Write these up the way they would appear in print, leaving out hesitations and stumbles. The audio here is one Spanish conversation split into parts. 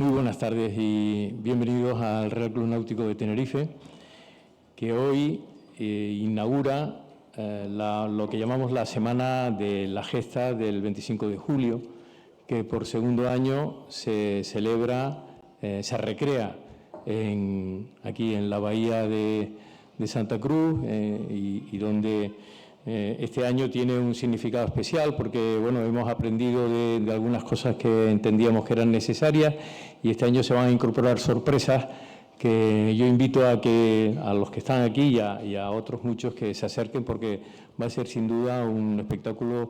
Muy buenas tardes y bienvenidos al Real Club Náutico de Tenerife, que hoy inaugura lo que llamamos la Semana de la Gesta del 25 de julio, que por segundo año se celebra, se recrea aquí en la bahía de Santa Cruz y donde este año tiene un significado especial porque bueno, hemos aprendido de algunas cosas que entendíamos que eran necesarias y este año se van a incorporar sorpresas que yo invito a los que están aquí y a otros muchos que se acerquen porque va a ser sin duda un espectáculo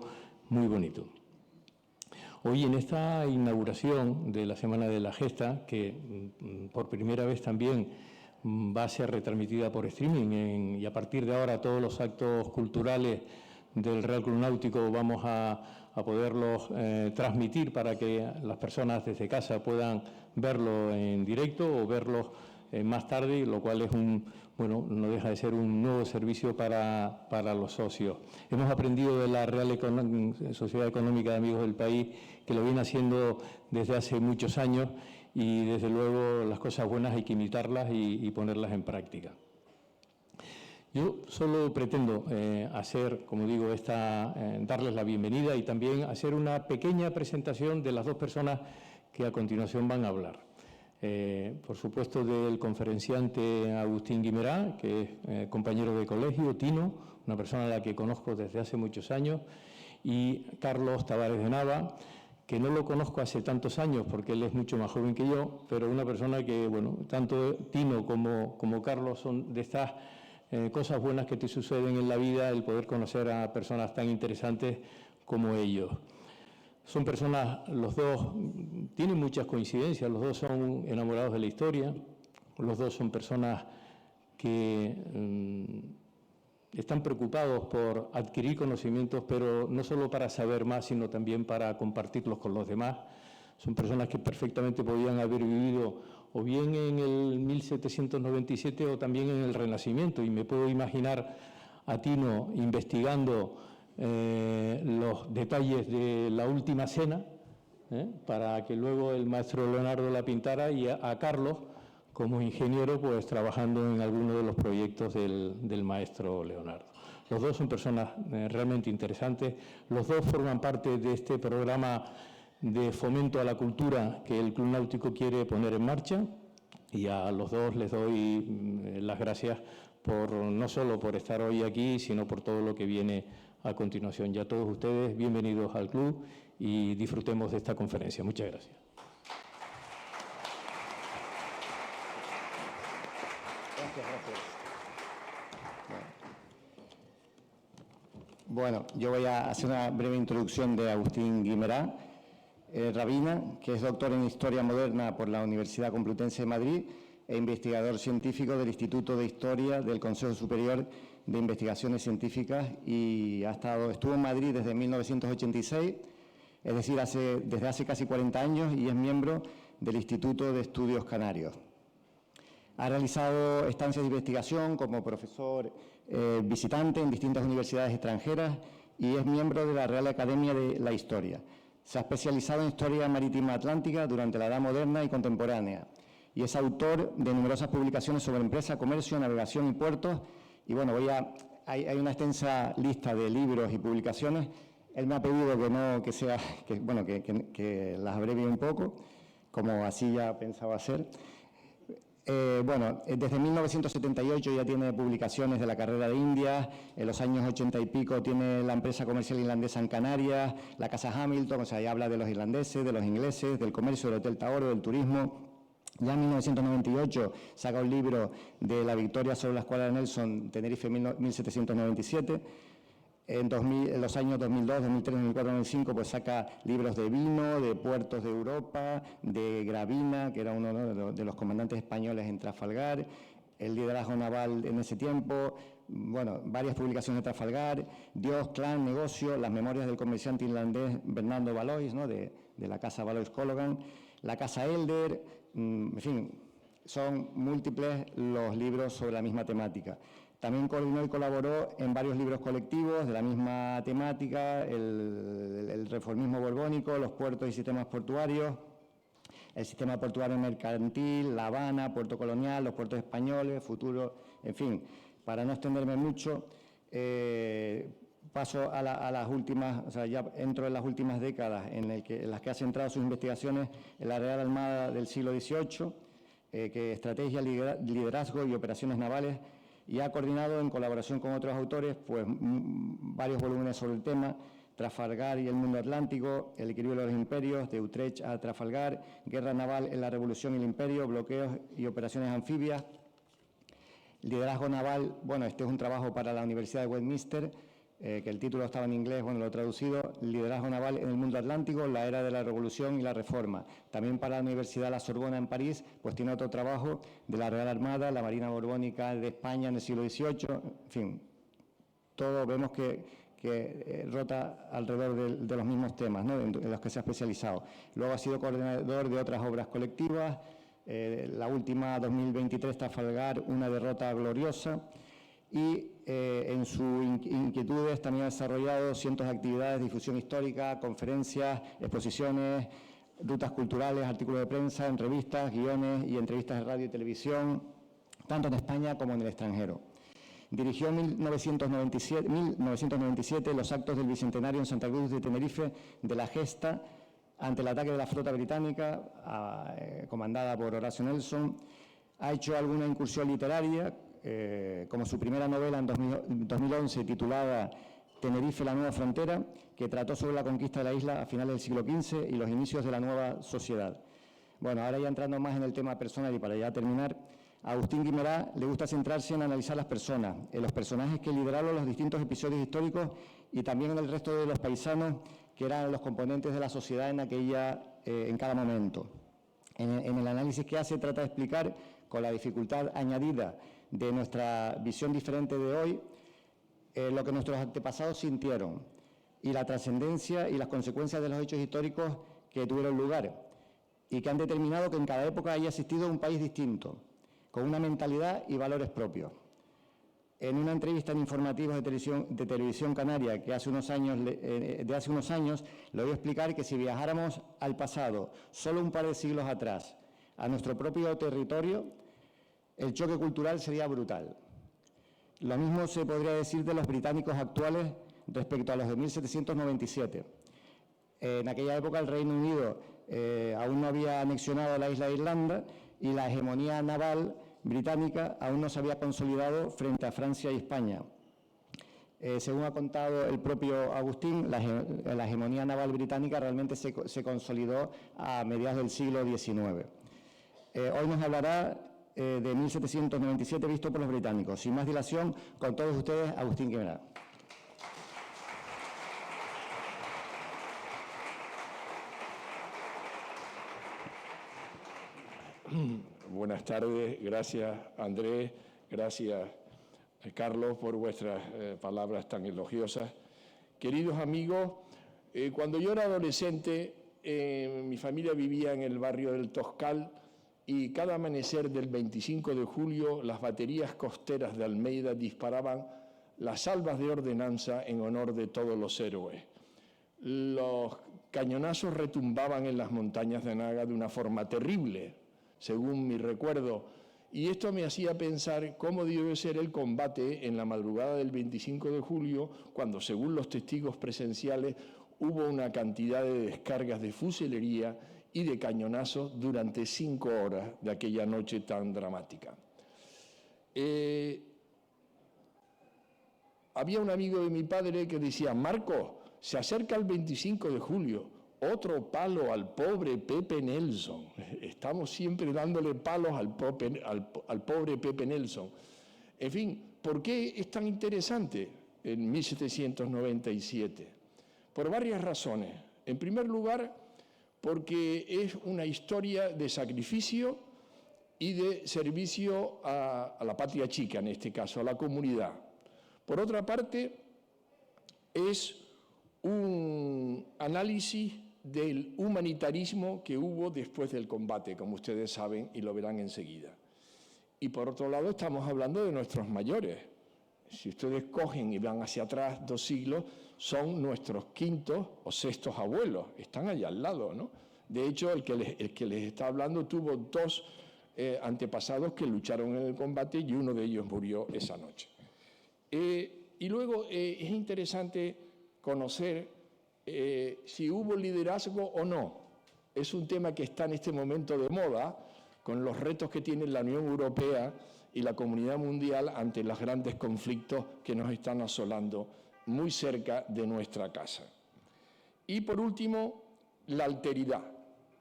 muy bonito. Hoy en esta inauguración de la Semana de la Gesta, que por primera vez también va a ser retransmitida por streaming y a partir de ahora todos los actos culturales del Real Club Náutico vamos a poderlos transmitir para que las personas desde casa puedan verlo en directo o verlos más tarde, lo cual es no deja de ser un nuevo servicio para los socios. Hemos aprendido de la Real Sociedad Económica de Amigos del País, que lo viene haciendo desde hace muchos años y desde luego las cosas buenas hay que imitarlas y ponerlas en práctica. Yo solo pretendo hacer, como digo, darles la bienvenida y también hacer una pequeña presentación de las dos personas que a continuación van a hablar. Por supuesto, del conferenciante Agustín Guimerá, que es compañero de colegio, Tino, una persona a la que conozco desde hace muchos años, y Carlos Tavares de Nava, que no lo conozco hace tantos años porque él es mucho más joven que yo, pero una persona que, bueno, tanto Tino como Carlos son de estas cosas buenas que te suceden en la vida, el poder conocer a personas tan interesantes como ellos. Son personas, los dos, tienen muchas coincidencias, los dos son enamorados de la historia, los dos son personas que están preocupados por adquirir conocimientos, pero no solo para saber más, sino también para compartirlos con los demás. Son personas que perfectamente podían haber vivido o bien en el 1797 o también en el Renacimiento, y me puedo imaginar a Tino investigando los detalles de la Última Cena, para que luego el maestro Leonardo la pintara, y a Carlos, como ingeniero, pues trabajando en alguno de los proyectos del maestro Leonardo. Los dos son personas realmente interesantes, los dos forman parte de este programa de fomento a la cultura que el Club Náutico quiere poner en marcha, y a los dos les doy las gracias no solo por estar hoy aquí, sino por todo lo que viene a continuación. Ya todos ustedes, bienvenidos al club y disfrutemos de esta conferencia. Muchas gracias. Bueno, yo voy a hacer una breve introducción de Agustín Guimerá, rabina, que es doctor en Historia Moderna por la Universidad Complutense de Madrid e investigador científico del Instituto de Historia del Consejo Superior de Investigaciones Científicas, y estuvo en Madrid desde 1986, es decir, desde hace casi 40 años, y es miembro del Instituto de Estudios Canarios. Ha realizado estancias de investigación como profesor visitante en distintas universidades extranjeras y es miembro de la Real Academia de la Historia. Se ha especializado en Historia Marítima Atlántica durante la Edad Moderna y Contemporánea y es autor de numerosas publicaciones sobre empresa, comercio, navegación y puertos. Y bueno, hay una extensa lista de libros y publicaciones. Él me ha pedido que las abrevie un poco, como así ya pensaba hacer. Desde 1978 ya tiene publicaciones de la carrera de Indias, en los años 80 y pico tiene la empresa comercial irlandesa en Canarias, la Casa Hamilton, o sea, ya habla de los irlandeses, de los ingleses, del comercio, del Hotel Taoro, del turismo. Ya en 1998 saca un libro de la victoria sobre la escuadra de Nelson, Tenerife 1797. En los años 2002, 2003, 2004, 2005, pues saca libros de vino, de puertos de Europa, de Gravina, que era uno, ¿no?, de los comandantes españoles en Trafalgar, el liderazgo naval en ese tiempo, bueno, varias publicaciones de Trafalgar, Dios, Clan, Negocio, las memorias del comerciante irlandés Bernardo Valois, ¿no?, de la casa Valois Cologan, la casa Elder, en fin, son múltiples los libros sobre la misma temática. También coordinó y colaboró en varios libros colectivos de la misma temática, el reformismo borbónico, los puertos y sistemas portuarios, el sistema portuario mercantil, La Habana, Puerto Colonial, los puertos españoles, futuro, en fin. Para no extenderme mucho, paso a las últimas, o sea, ya entro en las últimas décadas en las que ha centrado sus investigaciones en la Real Armada del siglo XVIII, que estrategia, liderazgo y operaciones navales, y ha coordinado en colaboración con otros autores pues, varios volúmenes sobre el tema: Trafalgar y el mundo atlántico, El equilibrio de los imperios, de Utrecht a Trafalgar, Guerra naval en la Revolución y el Imperio, bloqueos y operaciones anfibias, liderazgo naval. Bueno, este es un trabajo para la Universidad de Westminster, que el título estaba en inglés, bueno, lo he traducido: Liderazgo naval en el mundo atlántico, la era de la Revolución y la Reforma. También para la Universidad La Sorbona en París, pues tiene otro trabajo de la Real Armada, la Marina Borbónica de España en el siglo XVIII, en fin, todo vemos que rota alrededor de los mismos temas, ¿no?, en los que se ha especializado. Luego ha sido coordinador de otras obras colectivas, la última, 2023, Trafalgar, una derrota gloriosa, y en sus inquietudes también ha desarrollado cientos de actividades, difusión histórica, conferencias, exposiciones, rutas culturales, artículos de prensa, entrevistas, guiones y entrevistas de radio y televisión, tanto en España como en el extranjero. Dirigió en 1997 los actos del Bicentenario en Santa Cruz de Tenerife de la gesta ante el ataque de la flota británica, comandada por Horatio Nelson. Ha hecho alguna incursión literaria, como su primera novela en 2011, titulada Tenerife, la nueva frontera, que trató sobre la conquista de la isla a finales del siglo XV y los inicios de la nueva sociedad. Bueno, ahora ya entrando más en el tema personal y para ya terminar, a Agustín Guimerá le gusta centrarse en analizar las personas, en los personajes que lideraron los distintos episodios históricos y también en el resto de los paisanos que eran los componentes de la sociedad en cada momento. En el análisis que hace trata de explicar, con la dificultad añadida de nuestra visión diferente de hoy, lo que nuestros antepasados sintieron y la trascendencia y las consecuencias de los hechos históricos que tuvieron lugar y que han determinado que en cada época haya existido un país distinto, con una mentalidad y valores propios. En una entrevista en informativos de televisión canaria de hace unos años, le voy a explicar que si viajáramos al pasado, solo un par de siglos atrás, a nuestro propio territorio, el choque cultural sería brutal. Lo mismo se podría decir de los británicos actuales respecto a los de 1797. En aquella época el Reino Unido aún no había anexionado la isla de Irlanda y la hegemonía naval británica aún no se había consolidado frente a Francia y España. Según ha contado el propio Agustín, la hegemonía naval británica realmente se consolidó a mediados del siglo XIX. Hoy nos hablará de 1797 visto por los británicos. Sin más dilación, con todos ustedes, Agustín Guimerá. Buenas tardes, gracias Andrés, gracias Carlos por vuestras palabras tan elogiosas. Queridos amigos, cuando yo era adolescente, mi familia vivía en el barrio del Toscal y cada amanecer del 25 de julio las baterías costeras de Almeida disparaban las salvas de ordenanza en honor de todos los héroes. Los cañonazos retumbaban en las montañas de Naga de una forma terrible, según mi recuerdo, y esto me hacía pensar cómo debe ser el combate en la madrugada del 25 de julio, cuando, según los testigos presenciales, hubo una cantidad de descargas de fusilería y de cañonazos durante 5 horas de aquella noche tan dramática. Había un amigo de mi padre que decía: Marco, se acerca el 25 de julio, otro palo al pobre Pepe Nelson. Estamos siempre dándole palos al pobre Pepe Nelson. En fin, ¿por qué es tan interesante en 1797? Por varias razones. En primer lugar, porque es una historia de sacrificio y de servicio a la patria chica, en este caso, a la comunidad. Por otra parte, es un análisis del humanitarismo que hubo después del combate, como ustedes saben y lo verán enseguida. Y por otro lado, estamos hablando de nuestros mayores. Si ustedes cogen y van hacia atrás 2 siglos, son nuestros quintos o sextos abuelos, están allá al lado, ¿no?, De hecho, el que les está hablando tuvo dos antepasados que lucharon en el combate y uno de ellos murió esa noche. Y luego es interesante conocer si hubo liderazgo o no. Es un tema que está en este momento de moda, con los retos que tiene la Unión Europea y la comunidad mundial ante los grandes conflictos que nos están asolando muy cerca de nuestra casa. Y por último, la alteridad,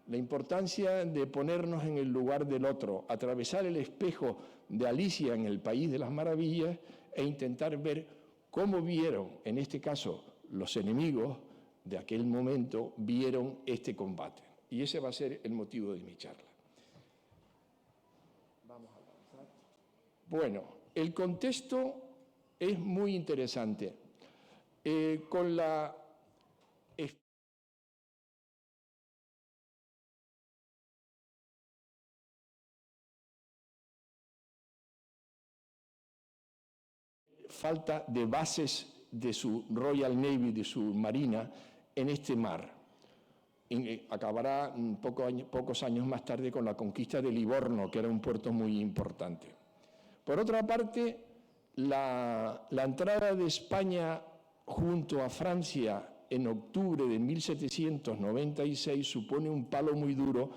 la importancia de ponernos en el lugar del otro, atravesar el espejo de Alicia en el País de las Maravillas e intentar ver cómo vieron, en este caso, los enemigos de aquel momento, vieron este combate. Y ese va a ser el motivo de mi charla. Vamos a avanzar. Bueno, el contexto es muy interesante. Con la falta de bases de su Royal Navy, de su Marina, en este mar. Acabará pocos años más tarde con la conquista de Livorno, que era un puerto muy importante. Por otra parte, la entrada de España junto a Francia en octubre de 1796 supone un palo muy duro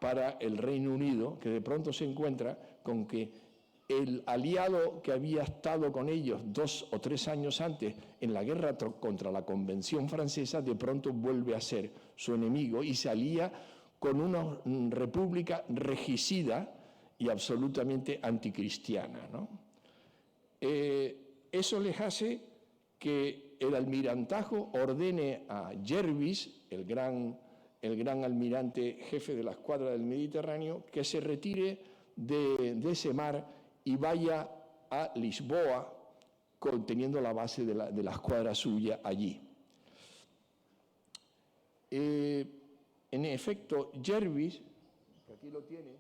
para el Reino Unido, que de pronto se encuentra con que el aliado que había estado con ellos 2 o 3 años antes en la guerra contra la Convención Francesa, de pronto vuelve a ser su enemigo y se alía con una república regicida y absolutamente anticristiana, ¿no? Eso les hace que el almirantazgo ordene a Jervis, el gran almirante jefe de la escuadra del Mediterráneo, que se retire de ese mar y vaya a Lisboa, teniendo la base de la escuadra suya allí. En efecto, Jervis, que aquí lo tiene,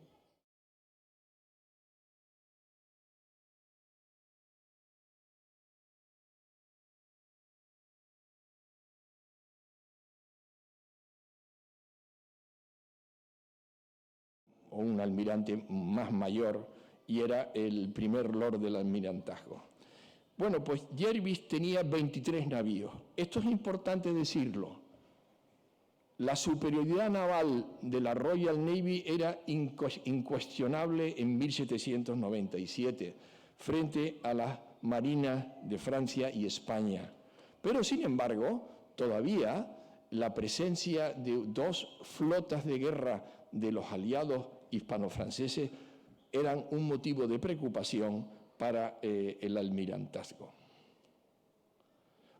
o un almirante más mayor, y era el primer lord del almirantazgo. Bueno, pues Jervis tenía 23 navíos. Esto es importante decirlo. La superioridad naval de la Royal Navy era incuestionable en 1797 frente a las marinas de Francia y España. Pero, sin embargo, todavía la presencia de 2 flotas de guerra de los aliados hispano-franceses eran un motivo de preocupación para el almirantazgo.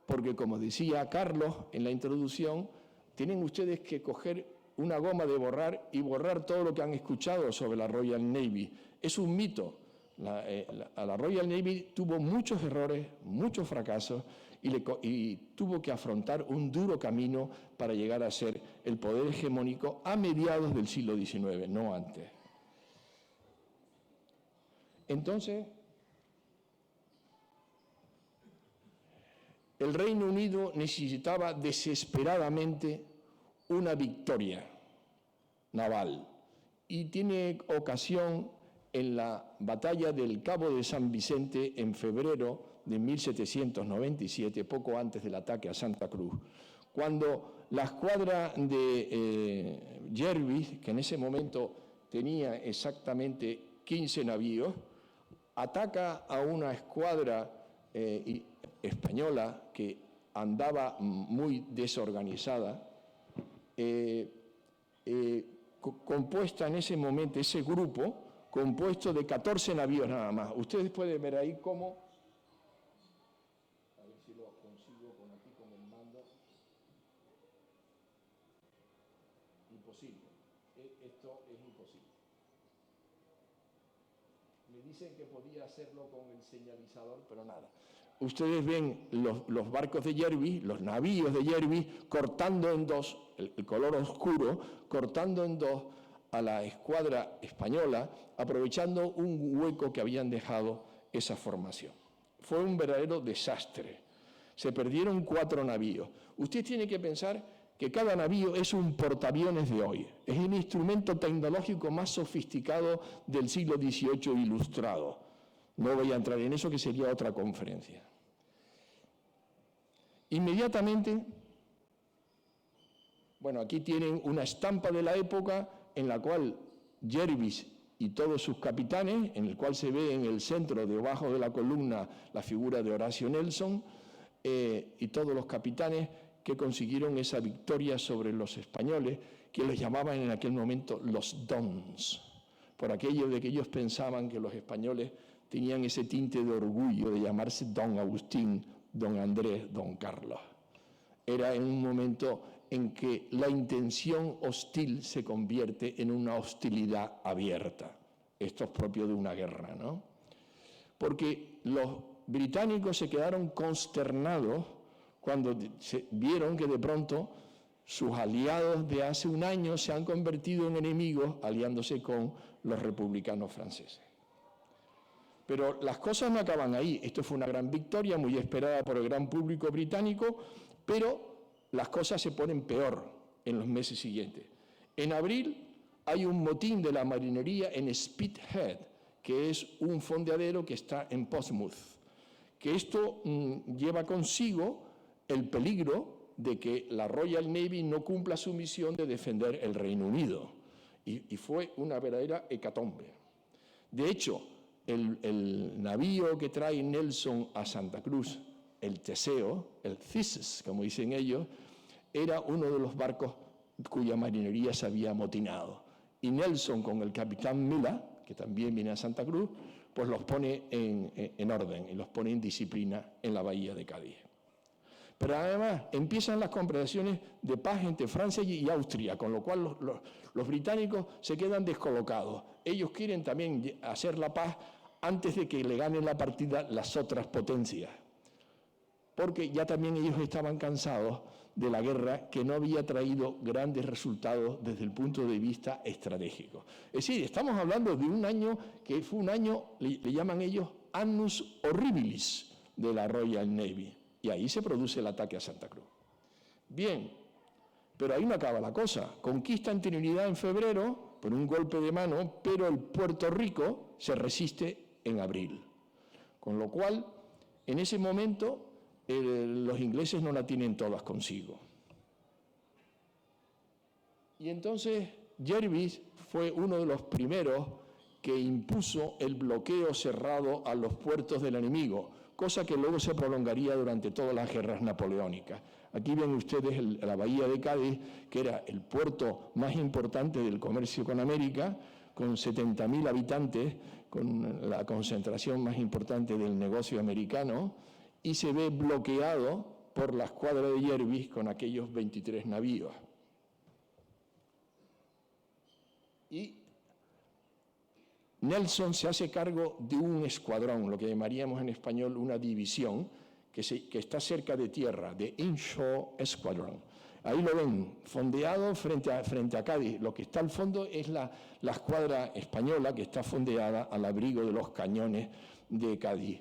Porque, como decía Carlos en la introducción, tienen ustedes que coger una goma de borrar y borrar todo lo que han escuchado sobre la Royal Navy. Es un mito. La Royal Navy tuvo muchos errores, muchos fracasos y tuvo que afrontar un duro camino para llegar a ser el poder hegemónico a mediados del siglo XIX, no antes. Entonces, el Reino Unido necesitaba desesperadamente una victoria naval y tiene ocasión en la batalla del Cabo de San Vicente en febrero de 1797, poco antes del ataque a Santa Cruz, cuando la escuadra de Jervis, que en ese momento tenía exactamente 15 navíos, ataca a una escuadra española que andaba muy desorganizada, compuesta en ese momento, ese grupo, compuesto de 14 navíos nada más. Ustedes pueden ver ahí cómo... A ver si lo consigo con aquí con el mando. Imposible. Esto es imposible. Me dicen que podía hacerlo con el señalizador, pero nada. Ustedes ven los barcos de Jervis, los navíos de Jervis, cortando en dos, el color oscuro, cortando en dos a la escuadra española, aprovechando un hueco que habían dejado esa formación. Fue un verdadero desastre. Se perdieron 4 navíos. Usted tiene que pensar que cada navío es un portaaviones de hoy. Es el instrumento tecnológico más sofisticado del siglo XVIII ilustrado. No voy a entrar en eso, que sería otra conferencia. Inmediatamente, bueno, aquí tienen una estampa de la época en la cual Jervis y todos sus capitanes, en el cual se ve en el centro, debajo de la columna, la figura de Horatio Nelson, y todos los capitanes que consiguieron esa victoria sobre los españoles, que los llamaban en aquel momento los dons, por aquello de que ellos pensaban que los españoles tenían ese tinte de orgullo de llamarse don Agustín, don Andrés, don Carlos. Era en un momento en que la intención hostil se convierte en una hostilidad abierta. Esto es propio de una guerra, ¿no? Porque los británicos se quedaron consternados cuando vieron que de pronto sus aliados de hace un año se han convertido en enemigos aliándose con los republicanos franceses. Pero las cosas no acaban ahí. Esto fue una gran victoria, muy esperada por el gran público británico, pero las cosas se ponen peor en los meses siguientes. En abril hay un motín de la marinería en Spithead, que es un fondeadero que está en Portsmouth, que esto lleva consigo el peligro de que la Royal Navy no cumpla su misión de defender el Reino Unido. Y fue una verdadera hecatombe. De hecho, el navío que trae Nelson a Santa Cruz, el Teseo, el Theseus, como dicen ellos, era uno de los barcos cuya marinería se había amotinado. Y Nelson, con el capitán Miller, que también viene a Santa Cruz, pues los pone en orden y los pone en disciplina en la bahía de Cádiz. Pero además empiezan las conversaciones de paz entre Francia y Austria, con lo cual los británicos se quedan descolocados. Ellos quieren también hacer la paz antes de que le ganen la partida las otras potencias, porque ya también ellos estaban cansados de la guerra, que no había traído grandes resultados desde el punto de vista estratégico. Es decir, estamos hablando de un año que fue un año, le llaman ellos, annus horribilis de la Royal Navy. Y ahí se produce el ataque a Santa Cruz. Bien, pero ahí no acaba la cosa. Conquistan Trinidad en febrero por un golpe de mano, pero el Puerto Rico se resiste en abril. Con lo cual, en ese momento, los ingleses no la tienen todas consigo. Y entonces Jervis fue uno de los primeros que impuso el bloqueo cerrado a los puertos del enemigo, cosa que luego se prolongaría durante todas las guerras napoleónicas. Aquí ven ustedes la bahía de Cádiz, que era el puerto más importante del comercio con América, con 70.000 habitantes, con la concentración más importante del negocio americano, y se ve bloqueado por la escuadra de Jervis con aquellos 23 navíos. Y Nelson se hace cargo de un escuadrón, lo que llamaríamos en español una división, que está cerca de tierra, de Inshore Squadron. Ahí lo ven, fondeado frente a Cádiz. Lo que está al fondo es la escuadra española, que está fondeada al abrigo de los cañones de Cádiz.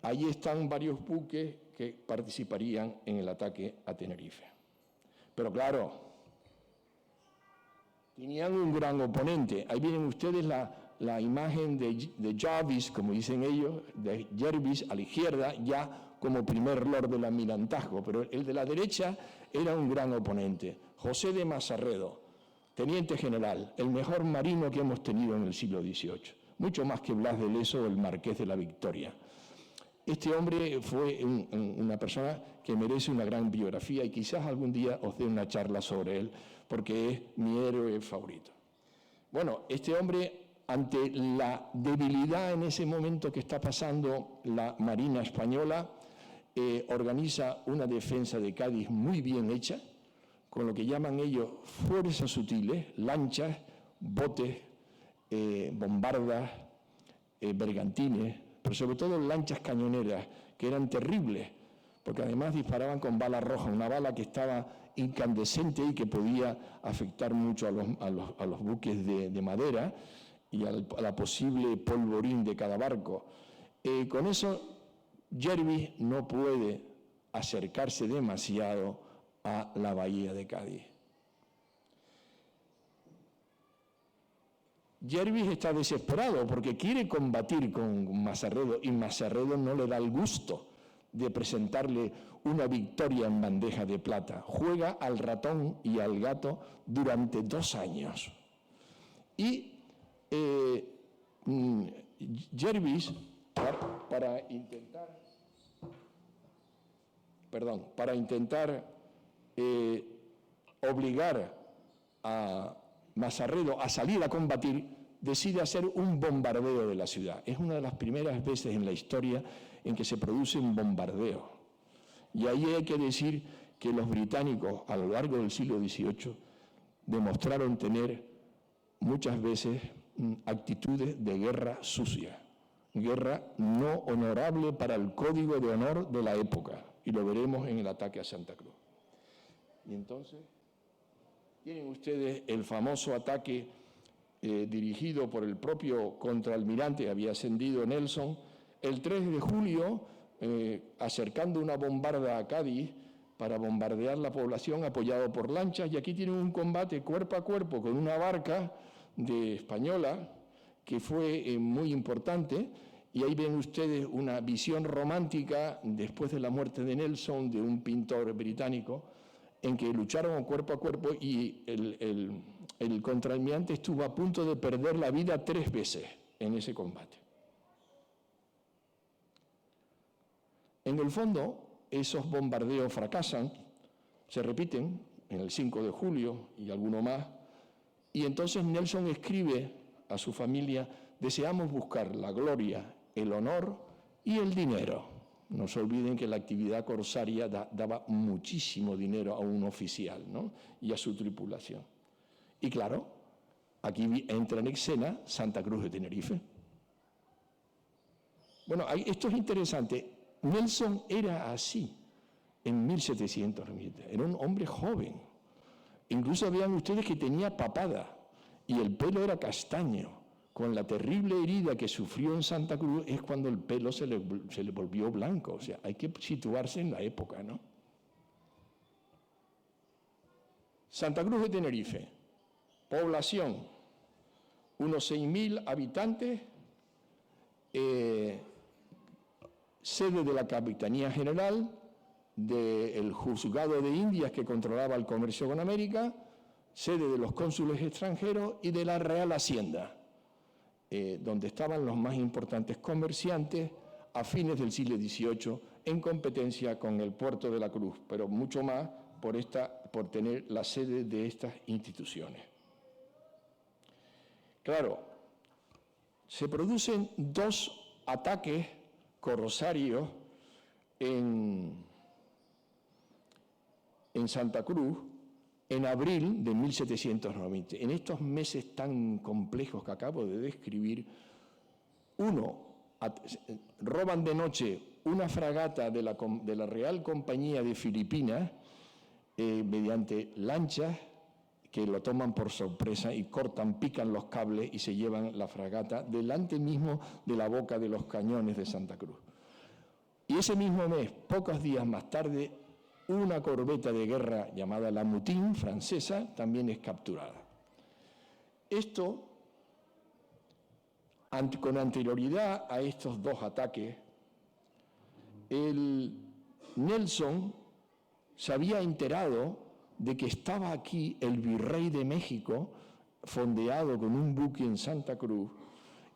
Allí están varios buques que participarían en el ataque a Tenerife. Pero claro, tenían un gran oponente. Ahí vienen ustedes la imagen de Jarvis, como dicen ellos, de Jervis a la izquierda, ya como primer lord del almirantazgo, pero el de la derecha era un gran oponente, José de Mazarredo, teniente general, el mejor marino que hemos tenido en el siglo XVIII, mucho más que Blas de Lezo o el Marqués de la Victoria. Este hombre fue una persona que merece una gran biografía y quizás algún día os dé una charla sobre él, porque es mi héroe favorito. Bueno, este hombre, ante la debilidad en ese momento que está pasando la Marina Española, organiza una defensa de Cádiz muy bien hecha, con lo que llaman ellos fuerzas sutiles, lanchas, botes, bombardas, bergantines, pero sobre todo lanchas cañoneras, que eran terribles, porque además disparaban con bala roja, una bala que estaba incandescente y que podía afectar mucho a los buques de madera y a la posible polvorín de cada barco. Con eso, Jervis no puede acercarse demasiado a la bahía de Cádiz. Jervis está desesperado porque quiere combatir con Mazarredo y Mazarredo no le da el gusto de presentarle una victoria en bandeja de plata. Juega al ratón y al gato durante 2 años. Y Jervis, para intentar obligar a Mazarredo a salir a combatir, decide hacer un bombardeo de la ciudad. Es una de las primeras veces en la historia en que se produce un bombardeo. Y ahí hay que decir que los británicos, a lo largo del siglo XVIII, demostraron tener muchas veces actitudes de guerra sucia, guerra no honorable para el código de honor de la época, y lo veremos en el ataque a Santa Cruz. Y entonces, tienen ustedes el famoso ataque dirigido por el propio contraalmirante que había ascendido Nelson, el 3 de julio, acercando una bombarda a Cádiz para bombardear la población apoyado por lanchas, y aquí tienen un combate cuerpo a cuerpo con una barca de española que fue muy importante, y ahí ven ustedes una visión romántica después de la muerte de Nelson de un pintor británico en que lucharon cuerpo a cuerpo y el contraalmirante estuvo a punto de perder la vida 3 veces en ese combate. En el fondo, esos bombardeos fracasan, se repiten en el 5 de julio y alguno más, y entonces Nelson escribe a su familia: deseamos buscar la gloria, el honor y el dinero. No se olviden que la actividad corsaria daba muchísimo dinero a un oficial, ¿no?, y a su tripulación. Y claro, aquí entra en escena Santa Cruz de Tenerife. Bueno, esto es interesante. Nelson era así en 1720, era un hombre joven. Incluso vean ustedes que tenía papada y el pelo era castaño. Con la terrible herida que sufrió en Santa Cruz es cuando el pelo se le volvió blanco. O sea, hay que situarse en la época, ¿no? Santa Cruz de Tenerife, población, unos 6.000 habitantes, sede de la Capitanía General, del Juzgado de Indias que controlaba el comercio con América, sede de los cónsules extranjeros y de la Real Hacienda, donde estaban los más importantes comerciantes a fines del siglo XVIII en competencia con el puerto de la Cruz, pero mucho más por tener la sede de estas instituciones. Claro, se producen 2 ataques corsarios en Santa Cruz en abril de 1790. En estos meses tan complejos que acabo de describir, roban de noche una fragata de la Real Compañía de Filipinas mediante lanchas que lo toman por sorpresa y pican los cables y se llevan la fragata delante mismo de la boca de los cañones de Santa Cruz. Y ese mismo mes, pocos días más tarde, una corbeta de guerra llamada la Moutin, francesa, también es capturada. Esto, con anterioridad a estos 2 ataques, Nelson se había enterado de que estaba aquí el virrey de México, fondeado con un buque en Santa Cruz,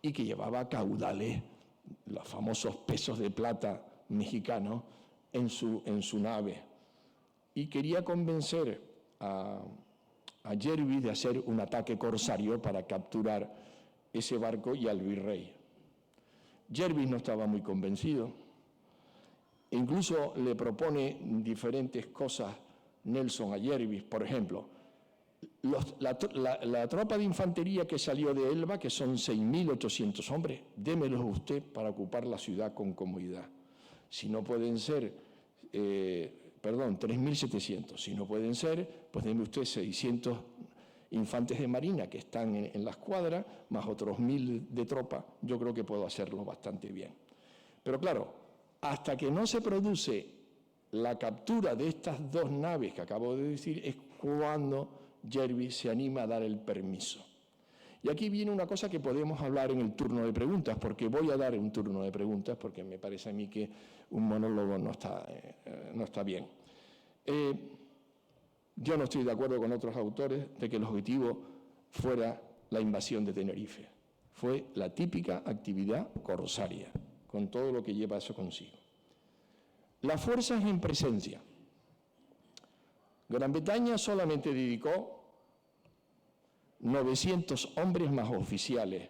y que llevaba caudales, los famosos pesos de plata mexicanos, en su nave. Y quería convencer a Jervis de hacer un ataque corsario para capturar ese barco y al virrey. Jervis no estaba muy convencido. Incluso le propone diferentes cosas Nelson a Jervis. Por ejemplo, la tropa de infantería que salió de Elba, que son 6.800 hombres, démelos usted para ocupar la ciudad con comodidad. Si no pueden ser... 3.700. Si no pueden ser, pues deme usted 600 infantes de marina que están en la escuadra, más otros 1.000 de tropa. Yo creo que puedo hacerlo bastante bien. Pero claro, hasta que no se produce la captura de estas dos naves que acabo de decir es cuando Jervis se anima a dar el permiso. Y aquí viene una cosa que podemos hablar en el turno de preguntas, porque voy a dar un turno de preguntas, porque me parece a mí que un monólogo no está bien. Yo no estoy de acuerdo con otros autores de que el objetivo fuera la invasión de Tenerife. Fue la típica actividad corsaria, con todo lo que lleva eso consigo. Las fuerzas en presencia. Gran Bretaña solamente dedicó 900 hombres más oficiales,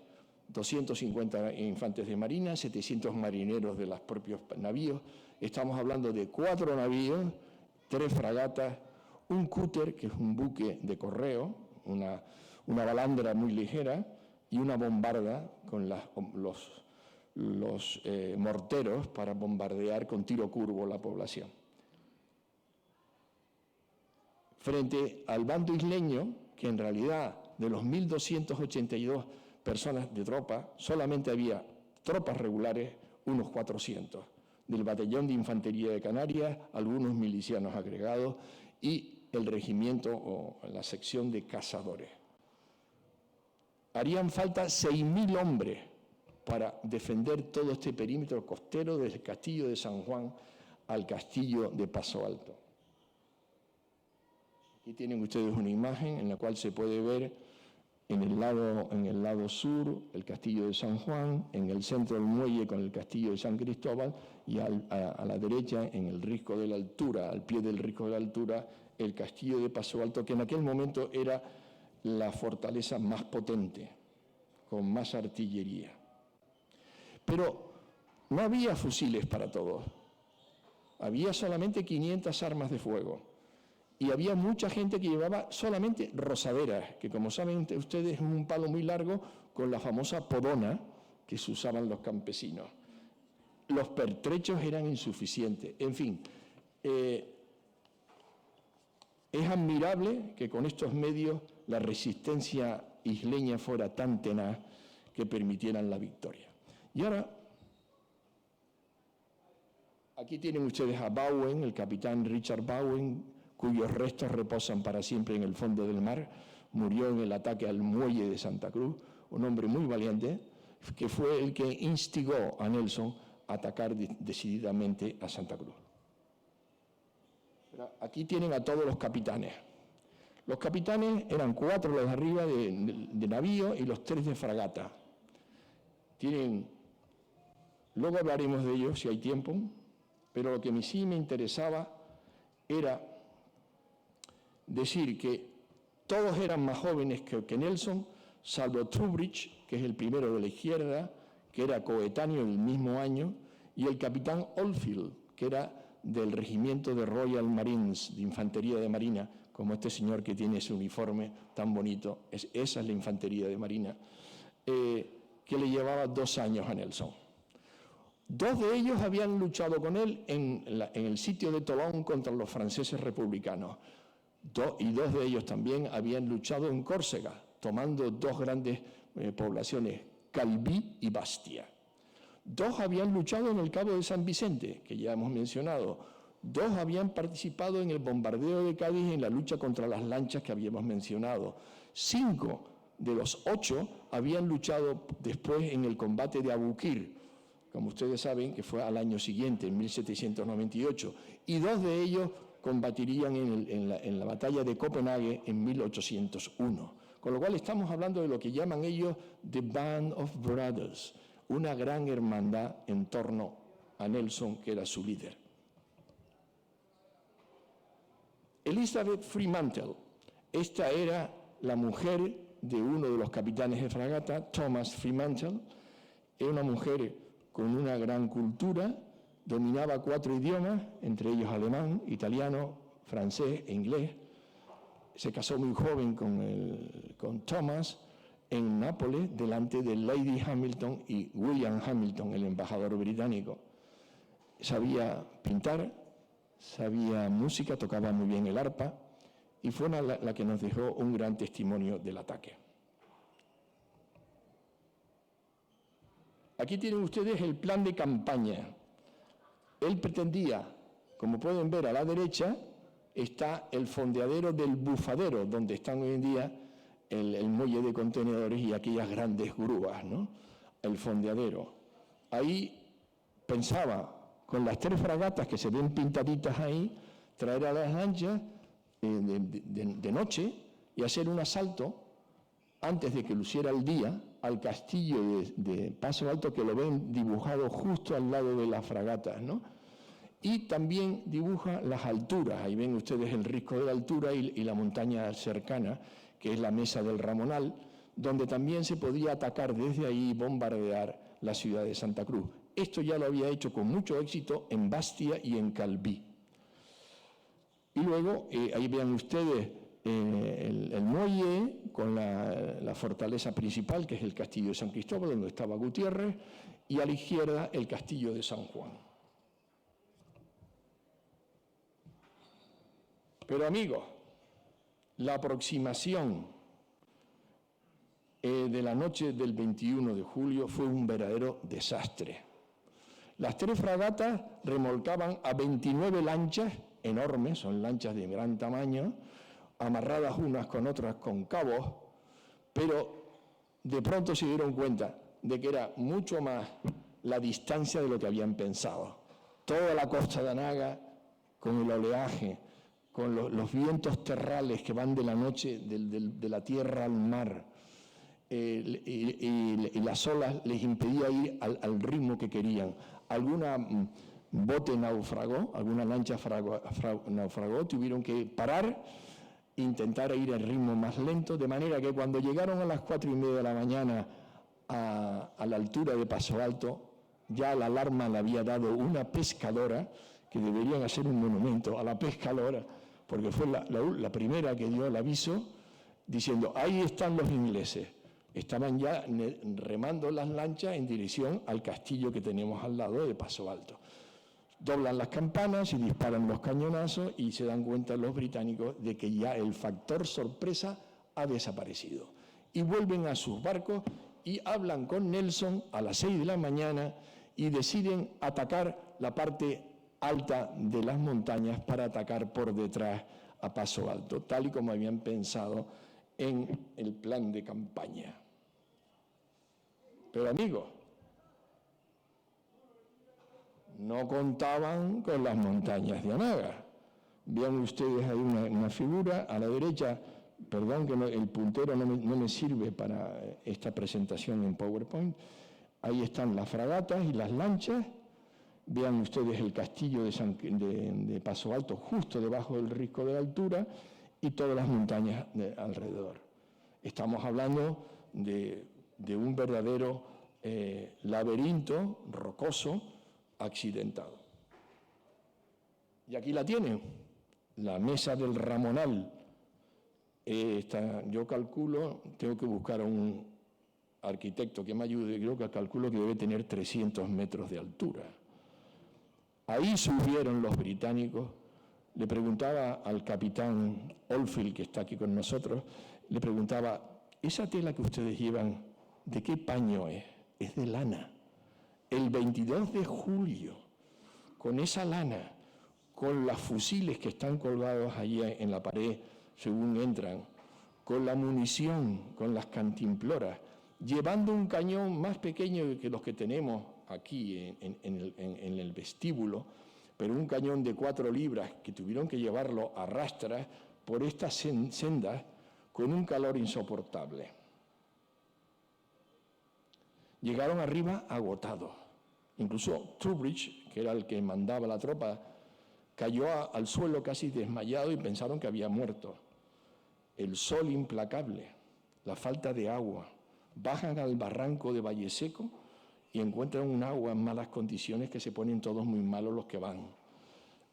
250 infantes de marina, 700 marineros de los propios navíos. Estamos hablando de 4 navíos, 3 fragatas, un cúter, que es un buque de correo, una balandra muy ligera, y una bombarda con los morteros para bombardear con tiro curvo la población. Frente al bando isleño, que en realidad de los 1.282 personas de tropa, solamente había tropas regulares, unos 400, del batallón de infantería de Canarias, algunos milicianos agregados y el regimiento o la sección de cazadores. Harían falta 6.000 hombres para defender todo este perímetro costero desde el castillo de San Juan al castillo de Paso Alto. Aquí tienen ustedes una imagen en la cual se puede ver en el lado sur el castillo de San Juan, en el centro del muelle con el castillo de San Cristóbal y a la derecha, en el risco de la altura, al pie del risco de la altura, el castillo de Paso Alto, que en aquel momento era la fortaleza más potente, con más artillería. Pero no había fusiles para todos, había solamente 500 armas de fuego. Y había mucha gente que llevaba solamente rosaderas, que como saben ustedes es un palo muy largo con la famosa podona que se usaban los campesinos. Los pertrechos eran insuficientes. En fin, es admirable que con estos medios la resistencia isleña fuera tan tenaz que permitieran la victoria. Y ahora, aquí tienen ustedes a Bowen, el capitán Richard Bowen, cuyos restos reposan para siempre en el fondo del mar. Murió en el ataque al muelle de Santa Cruz, un hombre muy valiente, que fue el que instigó a Nelson a atacar decididamente a Santa Cruz. Pero aquí tienen a todos los capitanes. Los capitanes eran 4 los de arriba de navío y los 3 de fragata. Luego hablaremos de ellos si hay tiempo, pero lo que sí me interesaba era decir que todos eran más jóvenes que Nelson, salvo Troubridge, que es el primero de la izquierda, que era coetáneo del mismo año, y el capitán Oldfield, que era del regimiento de Royal Marines, de Infantería de Marina, como este señor que tiene ese uniforme tan bonito, esa es la Infantería de Marina, que le llevaba 2 años a Nelson. 2 de ellos habían luchado con él en el sitio de Tolón contra los franceses republicanos. 2 de ellos también habían luchado en Córcega, tomando 2 grandes poblaciones, Calví y Bastia. 2 habían luchado en el Cabo de San Vicente, que ya hemos mencionado. 2 habían participado en el bombardeo de Cádiz y en la lucha contra las lanchas que habíamos mencionado. 5 de los 8 habían luchado después en el combate de Abukir, como ustedes saben, que fue al año siguiente, en 1798, y 2 de ellos combatirían en la batalla de Copenhague en 1801. Con lo cual estamos hablando de lo que llaman ellos The Band of Brothers, una gran hermandad en torno a Nelson, que era su líder. Elizabeth Fremantle, esta era la mujer de uno de los capitanes de fragata, Thomas Fremantle, era una mujer con una gran cultura, dominaba 4 idiomas, entre ellos alemán, italiano, francés e inglés. Se casó muy joven con Thomas en Nápoles, delante de Lady Hamilton y William Hamilton, el embajador británico. Sabía pintar, sabía música, tocaba muy bien el arpa, y fue la que nos dejó un gran testimonio del ataque. Aquí tienen ustedes el plan de campaña. Él pretendía Como pueden ver a la derecha está el fondeadero del Bufadero, donde están hoy en día el muelle de contenedores y aquellas grandes grúas, ¿no? El fondeadero. Ahí pensaba, con las 3 fragatas que se ven pintaditas ahí, traer a las lanchas de noche y hacer un asalto antes de que luciera el día al castillo de Paso Alto, que lo ven dibujado justo al lado de las fragatas, ¿no? Y también dibuja las alturas. Ahí ven ustedes el risco de la altura y la montaña cercana, que es la Mesa del Ramonal, donde también se podía atacar desde ahí y bombardear la ciudad de Santa Cruz. Esto ya lo había hecho con mucho éxito en Bastia y en Calví. Y luego, ahí vean ustedes el muelle con la fortaleza principal, que es el castillo de San Cristóbal, donde estaba Gutiérrez, y a la izquierda el castillo de San Juan. Pero amigos, la aproximación de la noche del 21 de julio fue un verdadero desastre. Las 3 fragatas remolcaban a 29 lanchas enormes, son lanchas de gran tamaño, amarradas unas con otras con cabos, pero de pronto se dieron cuenta de que era mucho más la distancia de lo que habían pensado. Toda la costa de Anaga, con el oleaje, con los vientos terrales que van de la noche, de la tierra al mar, y las olas les impedía ir al ritmo que querían. Alguna bote naufragó, alguna lancha naufragó, tuvieron que parar, intentar ir al ritmo más lento, de manera que cuando llegaron a las 4:30 de la mañana a la altura de Paso Alto, ya la alarma le había dado una pescadora, que deberían hacer un monumento a la pescadora, porque fue la primera que dio el aviso, diciendo, ahí están los ingleses. Estaban ya remando las lanchas en dirección al castillo que tenemos al lado de Paso Alto. Doblan las campanas y disparan los cañonazos y se dan cuenta los británicos de que ya el factor sorpresa ha desaparecido. Y vuelven a sus barcos y hablan con Nelson a las 6 de la mañana y deciden atacar la parte alta de las montañas para atacar por detrás a Paso Alto, tal y como habían pensado en el plan de campaña. Pero amigos, no contaban con las montañas de Anaga. Vean ustedes ahí una figura a la derecha, perdón que el puntero no me sirve para esta presentación en PowerPoint. Ahí están las fragatas y las lanchas. Vean ustedes el castillo de Paso Alto justo debajo del risco de la altura y todas las montañas alrededor. Estamos hablando de un verdadero laberinto rocoso accidentado. Y aquí la tienen, la Mesa del Ramonal. Yo calculo, tengo que buscar a un arquitecto que me ayude, calculo que debe tener 300 metros de altura. Ahí subieron los británicos. Le preguntaba al capitán Oldfield, que está aquí con nosotros, le preguntaba, ¿esa tela que ustedes llevan, de qué paño es? Es de lana. El 22 de julio, con esa lana, con los fusiles que están colgados allí en la pared, según entran, con la munición, con las cantimploras, llevando un cañón más pequeño que los que tenemos aquí en el vestíbulo, pero un cañón de 4 libras que tuvieron que llevarlo a rastras por estas sendas con un calor insoportable. Llegaron arriba agotados. Incluso Trubridge, que era el que mandaba la tropa, cayó al suelo casi desmayado y pensaron que había muerto. El sol implacable, la falta de agua. Bajan al barranco de Valle Seco y encuentran un agua en malas condiciones que se ponen todos muy malos los que van.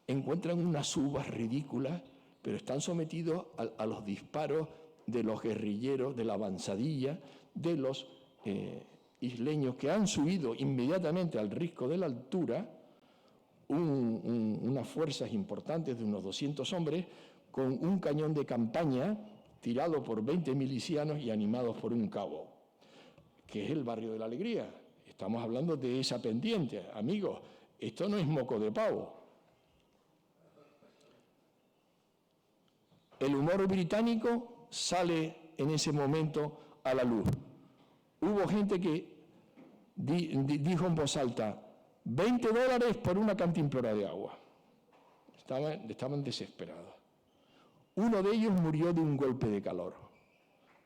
Encuentran unas uvas ridículas, pero están sometidos a los disparos de los guerrilleros, de la avanzadilla, de los isleños que han subido inmediatamente al risco de la altura, unas fuerzas importantes de unos 200 hombres, con un cañón de campaña tirado por 20 milicianos y animados por un cabo, que es el barrio de la Alegría. Estamos hablando de esa pendiente. Amigos, esto no es moco de pavo. El humor británico sale en ese momento a la luz. Hubo gente que dijo en voz alta, $20 por una cantimplora de agua. Estaban desesperados. Uno de ellos murió de un golpe de calor.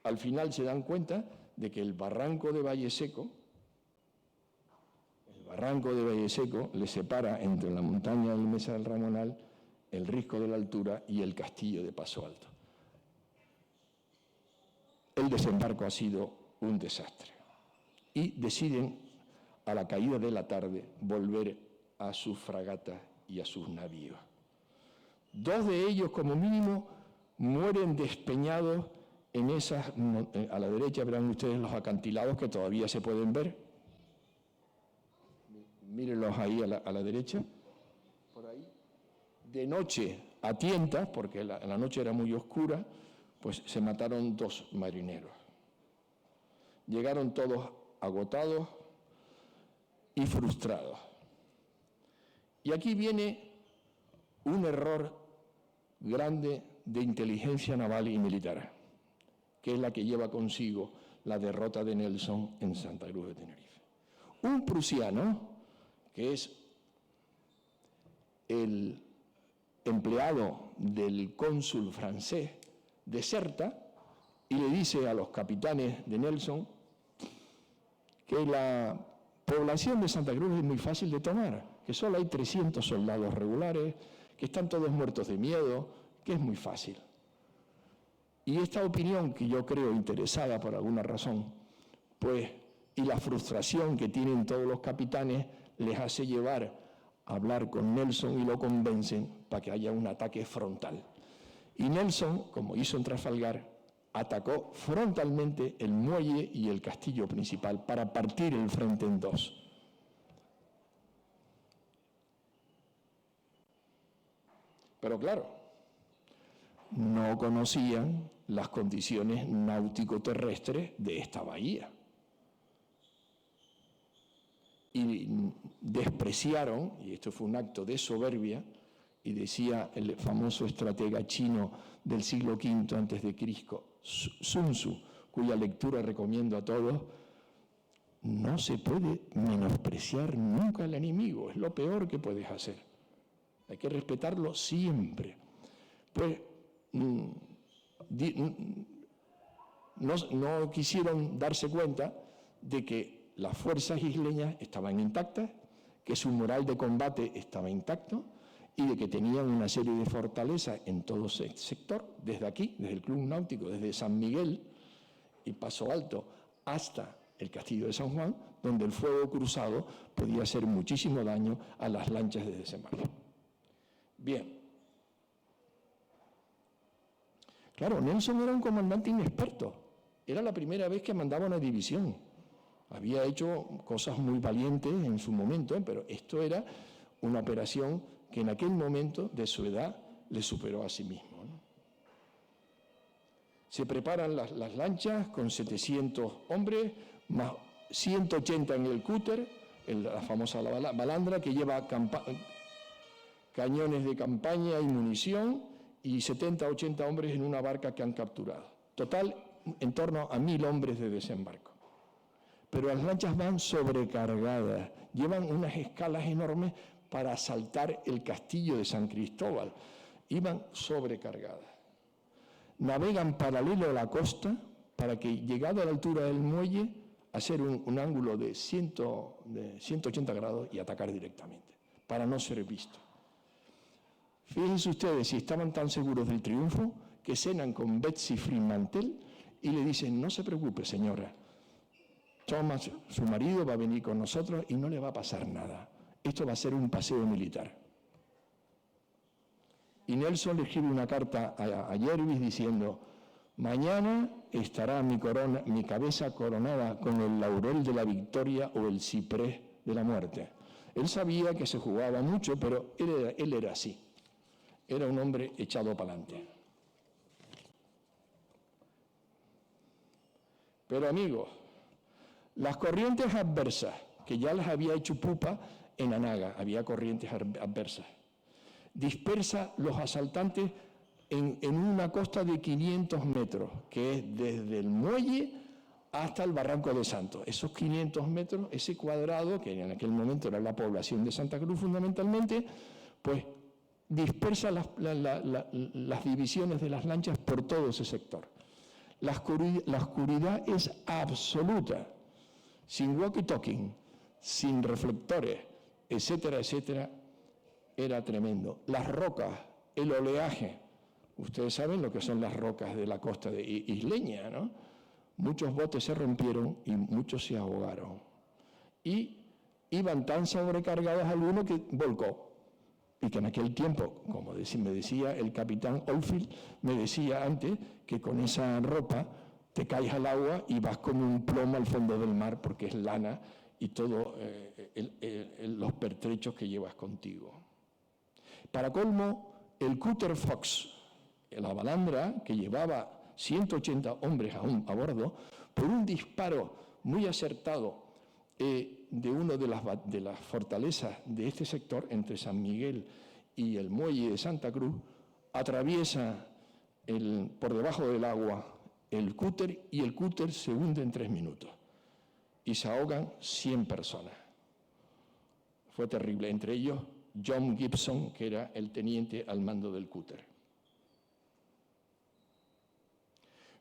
Al final se dan cuenta de que el barranco de Valle Seco le separa entre la montaña del Mesa del Ramonal, el Risco de la Altura y el castillo de Paso Alto. El desembarco ha sido un desastre. Y deciden, a la caída de la tarde, volver a sus fragatas y a sus navíos. 2 de ellos, como mínimo, mueren despeñados en esas... A la derecha verán ustedes los acantilados que todavía se pueden ver. Mírenlos ahí a la derecha. Por ahí. De noche, a tientas, porque la noche era muy oscura, pues se mataron 2 marineros. Llegaron todos agotados y frustrados. Y aquí viene un error grande de inteligencia naval y militar, que es la que lleva consigo la derrota de Nelson en Santa Cruz de Tenerife. Un prusiano, que es el empleado del cónsul francés, deserta y le dice a los capitanes de Nelson que la población de Santa Cruz es muy fácil de tomar, que solo hay 300 soldados regulares, que están todos muertos de miedo, que es muy fácil. Y esta opinión, que yo creo interesada por alguna razón, pues, y la frustración que tienen todos los capitanes, les hace llevar a hablar con Nelson y lo convencen para que haya un ataque frontal. Y Nelson, como hizo en Trafalgar, atacó frontalmente el muelle y el castillo principal para partir el frente en 2. Pero claro, no conocían las condiciones náutico-terrestres de esta bahía. Y despreciaron, y esto fue un acto de soberbia, y decía el famoso estratega chino del siglo V antes de Cristo, Sun Tzu, cuya lectura recomiendo a todos, no se puede menospreciar nunca al enemigo, es lo peor que puedes hacer. Hay que respetarlo siempre. Pues no quisieron darse cuenta de que las fuerzas isleñas estaban intactas, que su moral de combate estaba intacto y de que tenían una serie de fortalezas en todo ese sector, desde aquí, desde el Club Náutico, desde San Miguel y Paso Alto hasta el Castillo de San Juan, donde el fuego cruzado podía hacer muchísimo daño a las lanchas de desembarco. Bien. Claro, Nelson era un comandante inexperto. Era la primera vez que mandaba una división. Había hecho cosas muy valientes en su momento, pero esto era una operación que en aquel momento de su edad le superó a sí mismo, ¿no? Se preparan las lanchas con 700 hombres, más 180 en el cúter, la famosa balandra, que lleva cañones de campaña y munición, y 70 80 hombres en una barca que han capturado. Total, en torno a 1000 hombres de desembarco. Pero las lanchas van sobrecargadas, llevan unas escalas enormes para asaltar el castillo de San Cristóbal. Iban sobrecargadas. Navegan paralelo a la costa para que, llegado a la altura del muelle, hacer un ángulo de 180 grados y atacar directamente, para no ser visto. Fíjense ustedes, si estaban tan seguros del triunfo, que cenan con Betsy Fremantle y le dicen, no se preocupe, señora, Thomas, su marido, va a venir con nosotros y no le va a pasar nada. Esto va a ser un paseo militar. Y Nelson le escribe una carta a Jervis diciendo, mañana estará mi cabeza coronada con el laurel de la victoria o el ciprés de la muerte. Él sabía que se jugaba mucho, pero él era así. Era un hombre echado para adelante. Pero amigos, las corrientes adversas, que ya las había hecho pupa en Anaga, había corrientes adversas, dispersa los asaltantes en una costa de 500 metros, que es desde el muelle hasta el Barranco de Santos. Esos 500 metros, ese cuadrado, que en aquel momento era la población de Santa Cruz fundamentalmente, pues dispersa las divisiones de las lanchas por todo ese sector. La oscuridad es absoluta, sin walkie-talkie, sin reflectores, etcétera, etcétera, era tremendo. Las rocas, el oleaje, ustedes saben lo que son las rocas de la costa isleña, ¿no? Muchos botes se rompieron y muchos se ahogaron. Y iban tan sobrecargados algunos que volcó. Y que en aquel tiempo, como me decía el capitán Oldfield, me decía antes que con esa ropa te caes al agua y vas como un plomo al fondo del mar porque es lana y todos los pertrechos que llevas contigo. Para colmo, el Cutter Fox, la balandra que llevaba 180 hombres a bordo, por un disparo muy acertado de una de las fortalezas de este sector, entre San Miguel y el muelle de Santa Cruz, atraviesa por debajo del agua el cúter y el cúter se hunde en 3 minutos y se ahogan 100 personas. Fue terrible, entre ellos John Gibson, que era el teniente al mando del cúter.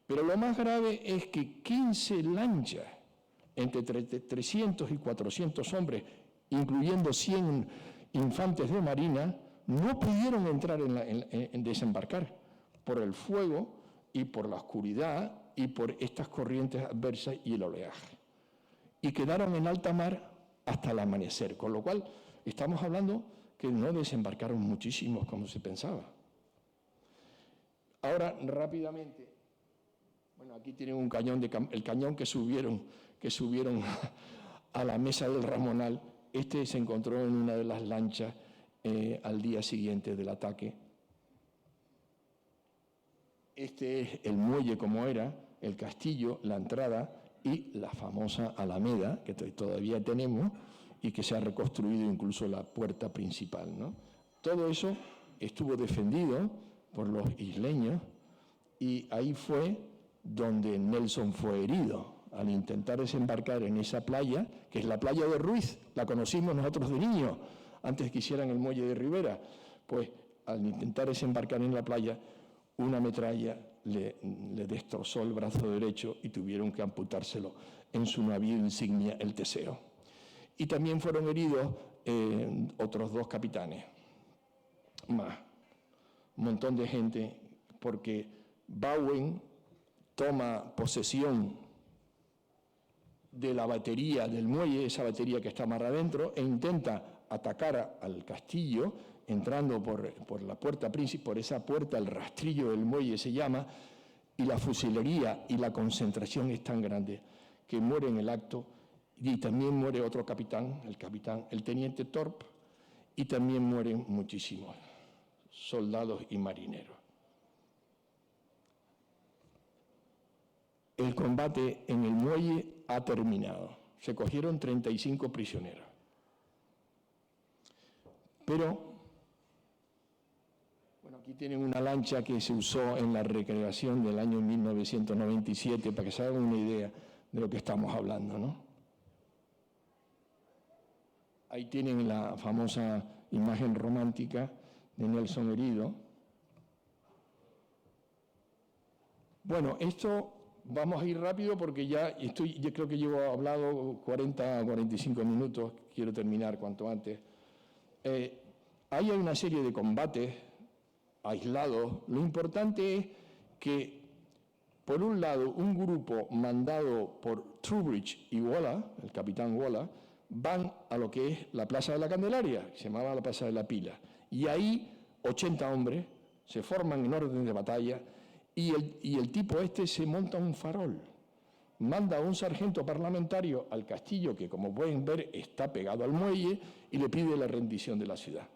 Pero lo más grave es que 15 lanchas, entre 300 y 400 hombres, incluyendo 100 infantes de marina, no pudieron entrar en desembarcar por el fuego y por la oscuridad y por estas corrientes adversas y el oleaje. Y quedaron en alta mar hasta el amanecer, con lo cual estamos hablando que no desembarcaron muchísimos como se pensaba. Ahora, rápidamente, bueno, aquí tienen un cañón, el cañón que subieron a la mesa del Ramonal. Este se encontró en una de las lanchas al día siguiente del ataque. Este es el muelle como era, el castillo, la entrada y la famosa Alameda, que todavía tenemos y que se ha reconstruido incluso la puerta principal, ¿no? Todo eso estuvo defendido por los isleños y ahí fue donde Nelson fue herido al intentar desembarcar en esa playa, que es la playa de Ruiz, la conocimos nosotros de niños, antes que hicieran el muelle de Ribera. Pues al intentar desembarcar en la playa, una metralla le destrozó el brazo derecho y tuvieron que amputárselo en su navío insignia, el Teseo. Y también fueron heridos otros 2 capitanes más, un montón de gente, porque Bowen toma posesión de la batería del muelle, esa batería que está más adentro, e intenta atacar al castillo, entrando por la puerta principal, por esa puerta, el rastrillo del muelle se llama, y la fusilería y la concentración es tan grande que muere en el acto, y también muere otro capitán, el teniente Thorpe, y también mueren muchísimos soldados y marineros. El combate en el muelle ha terminado. Se cogieron 35 prisioneros. Pero, bueno, aquí tienen una lancha que se usó en la recreación del año 1997, para que se hagan una idea de lo que estamos hablando, ¿no? Ahí tienen la famosa imagen romántica de Nelson herido. Bueno, esto vamos a ir rápido porque yo creo que llevo hablado 40 a 45 minutos, quiero terminar cuanto antes. Hay una serie de combates aislados. Lo importante es que, por un lado, un grupo mandado por Trowbridge y Wallace, el capitán Wallace, van a lo que es la Plaza de la Candelaria, que se llamaba la Plaza de la Pila, y ahí 80 hombres se forman en orden de batalla y el tipo este se monta un farol, manda a un sargento parlamentario al castillo, que como pueden ver está pegado al muelle, y le pide la rendición de la ciudad.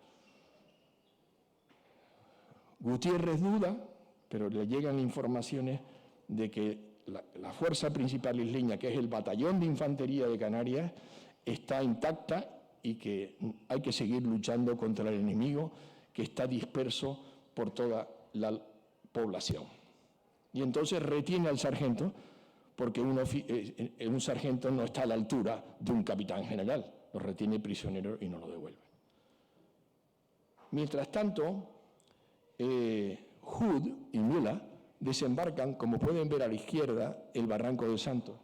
Gutiérrez duda, pero le llegan informaciones de que la fuerza principal isleña, que es el batallón de infantería de Canarias, está intacta y que hay que seguir luchando contra el enemigo que está disperso por toda población. Y entonces retiene al sargento, porque un sargento no está a la altura de un capitán general, lo retiene prisionero y no lo devuelve. Mientras tanto, Hood y Mula desembarcan, como pueden ver a la izquierda, el Barranco del Santo.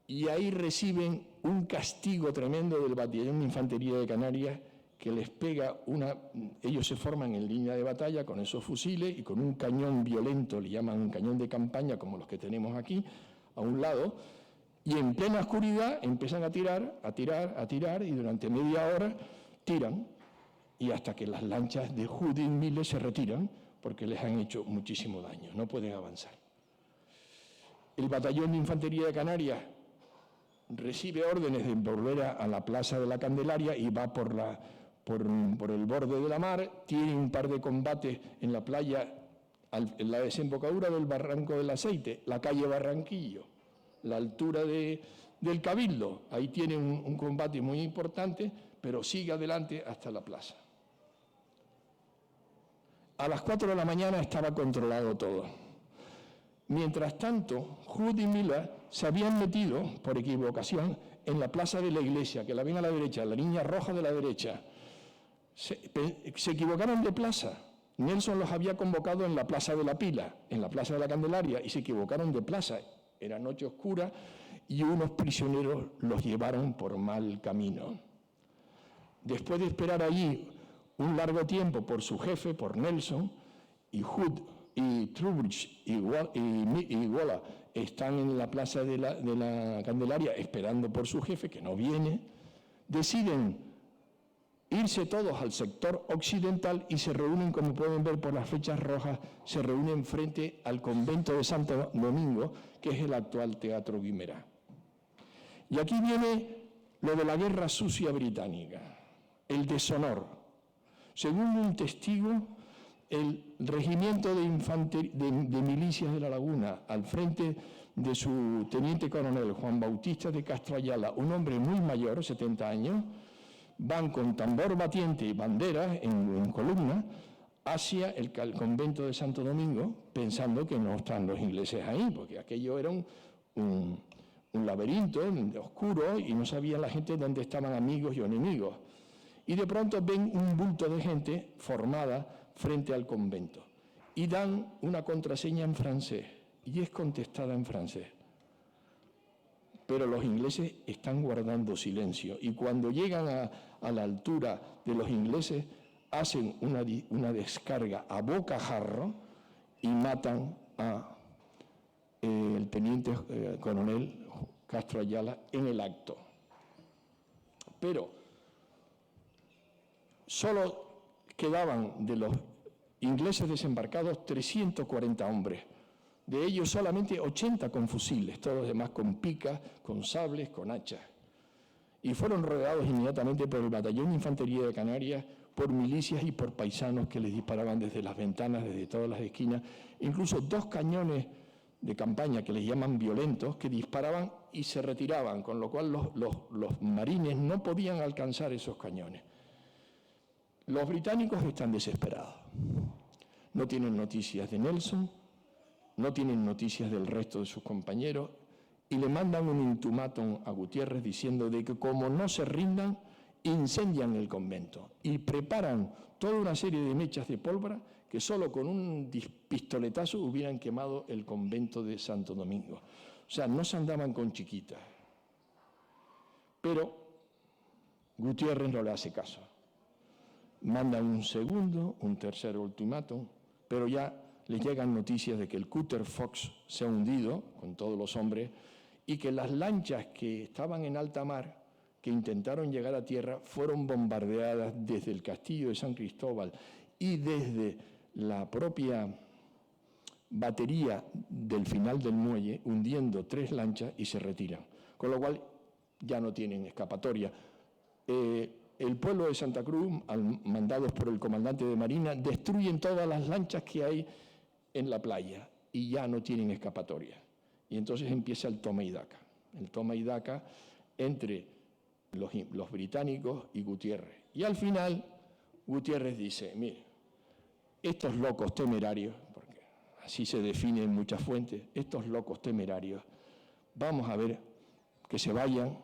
Y ahí reciben un castigo tremendo del batallón de infantería de Canarias, que les pega ellos se forman en línea de batalla con esos fusiles y con un cañón violento, le llaman un cañón de campaña como los que tenemos aquí, a un lado, y en plena oscuridad empiezan a tirar, y durante media hora tiran, y hasta que las lanchas de Hood y Miller se retiran, porque les han hecho muchísimo daño, no pueden avanzar. El batallón de infantería de Canarias recibe órdenes de volver a la Plaza de la Candelaria y va por el borde de la mar, tiene un par de combates en la playa, en la desembocadura del Barranco del Aceite, la calle Barranquillo, la altura del Cabildo. Ahí tiene un combate muy importante, pero sigue adelante hasta la plaza. A las 4 de la mañana estaba controlado todo. Mientras tanto, Hood y Miller se habían metido, por equivocación, en la plaza de la iglesia, que la ven a la derecha, la línea roja de la derecha. Se equivocaron de plaza. Nelson los había convocado en la Plaza de la Pila, en la Plaza de la Candelaria, y se equivocaron de plaza. Era noche oscura y unos prisioneros los llevaron por mal camino. Después de esperar allí un largo tiempo por su jefe, por Nelson, y Hood y Trubridge y Waller están en la Plaza de la Candelaria esperando por su jefe, que no viene, deciden irse todos al sector occidental y se reúnen, como pueden ver por las flechas rojas, se reúnen frente al convento de Santo Domingo, que es el actual Teatro Guimerá. Y aquí viene lo de la guerra sucia británica, el deshonor. Según un testigo, el regimiento de milicias de La Laguna, al frente de su teniente coronel Juan Bautista de Castro Ayala, un hombre muy mayor, 70 años, van con tambor batiente y banderas en columna hacia el convento de Santo Domingo, pensando que no están los ingleses ahí, porque aquello era un laberinto oscuro y no sabía la gente dónde estaban amigos y enemigos. Y de pronto ven un bulto de gente formada frente al convento y dan una contraseña en francés y es contestada en francés. Pero los ingleses están guardando silencio y cuando llegan a la altura de los ingleses hacen una descarga a bocajarro y matan al teniente coronel Castro Ayala en el acto. Pero solo quedaban de los ingleses desembarcados 340 hombres. De ellos solamente 80 con fusiles, todos los demás con picas, con sables, con hachas. Y fueron rodeados inmediatamente por el batallón de infantería de Canarias, por milicias y por paisanos que les disparaban desde las ventanas, desde todas las esquinas. Incluso 2 cañones de campaña que les llaman violentos, que disparaban y se retiraban, con lo cual los marines no podían alcanzar esos cañones. Los británicos están desesperados. No tienen noticias de Nelson, no tienen noticias del resto de sus compañeros y le mandan un ultimátum a Gutiérrez diciendo de que como no se rindan, incendian el convento y preparan toda una serie de mechas de pólvora que solo con un pistoletazo hubieran quemado el convento de Santo Domingo. O sea, no se andaban con chiquitas. Pero Gutiérrez no le hace caso. Manda un segundo, un tercer ultimátum, pero ya les llegan noticias de que el Cutter Fox se ha hundido con todos los hombres y que las lanchas que estaban en alta mar, que intentaron llegar a tierra, fueron bombardeadas desde el castillo de San Cristóbal y desde la propia batería del final del muelle, hundiendo 3 lanchas y se retiran. Con lo cual ya no tienen escapatoria. El pueblo de Santa Cruz, mandados por el comandante de Marina, destruyen todas las lanchas que hay en la playa y ya no tienen escapatoria. Y entonces empieza el toma y daca. El toma y daca entre los británicos y Gutiérrez. Y al final Gutiérrez dice, mire, estos locos temerarios, así se define en muchas fuentes, estos locos temerarios, vamos a ver que se vayan,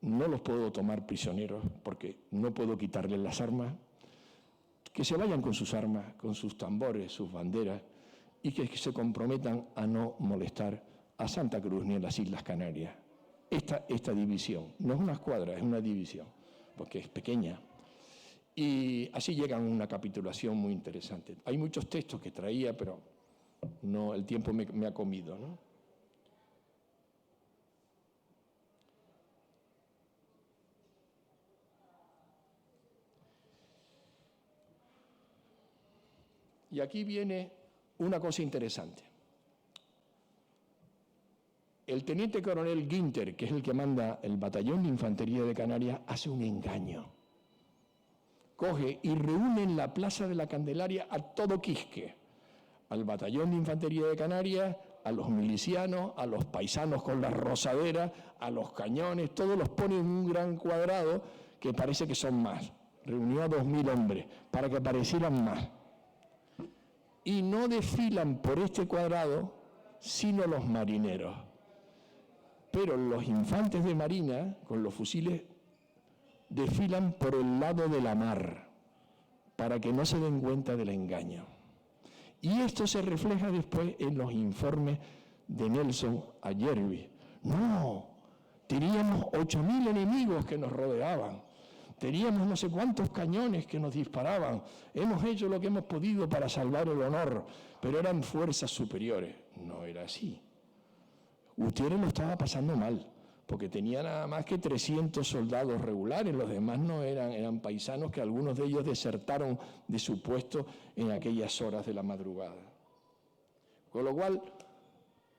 no los puedo tomar prisioneros porque no puedo quitarles las armas, que se vayan con sus armas, con sus tambores, sus banderas, y que se comprometan a no molestar a Santa Cruz ni a las Islas Canarias. Esta división, no es una escuadra, es una división, porque es pequeña. Y así llegan a una capitulación muy interesante. Hay muchos textos que traía, pero no, el tiempo me ha comido, ¿no? Y aquí viene una cosa interesante. El teniente coronel Guinter, que es el que manda el batallón de infantería de Canarias, hace un engaño. Coge y reúne en la Plaza de la Candelaria a todo Quisque, al batallón de infantería de Canarias, a los milicianos, a los paisanos con las rosaderas, a los cañones, todos los pone en un gran cuadrado que parece que son más. Reunió a 2000 hombres para que parecieran más. Y no desfilan por este cuadrado sino los marineros. Pero los infantes de marina, con los fusiles, desfilan por el lado de la mar, para que no se den cuenta del engaño. Y esto se refleja después en los informes de Nelson a Jervis. No, teníamos 8000 enemigos que nos rodeaban, teníamos no sé cuántos cañones que nos disparaban, hemos hecho lo que hemos podido para salvar el honor, pero eran fuerzas superiores. No era así. Gutiérrez lo estaba pasando mal, porque tenía nada más que 300 soldados regulares, los demás no eran paisanos que algunos de ellos desertaron de su puesto en aquellas horas de la madrugada. Con lo cual,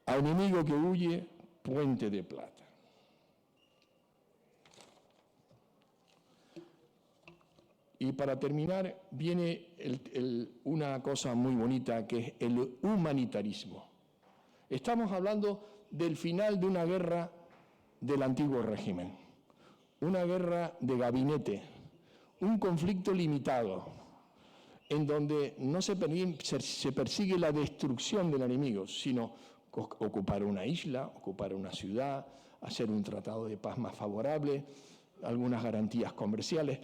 a enemigo que huye, puente de plata. Y para terminar, viene una cosa muy bonita, que es el humanitarismo. Estamos hablando del final de una guerra del antiguo régimen, una guerra de gabinete, un conflicto limitado, en donde no se persigue la destrucción del enemigo, sino ocupar una isla, ocupar una ciudad, hacer un tratado de paz más favorable, algunas garantías comerciales,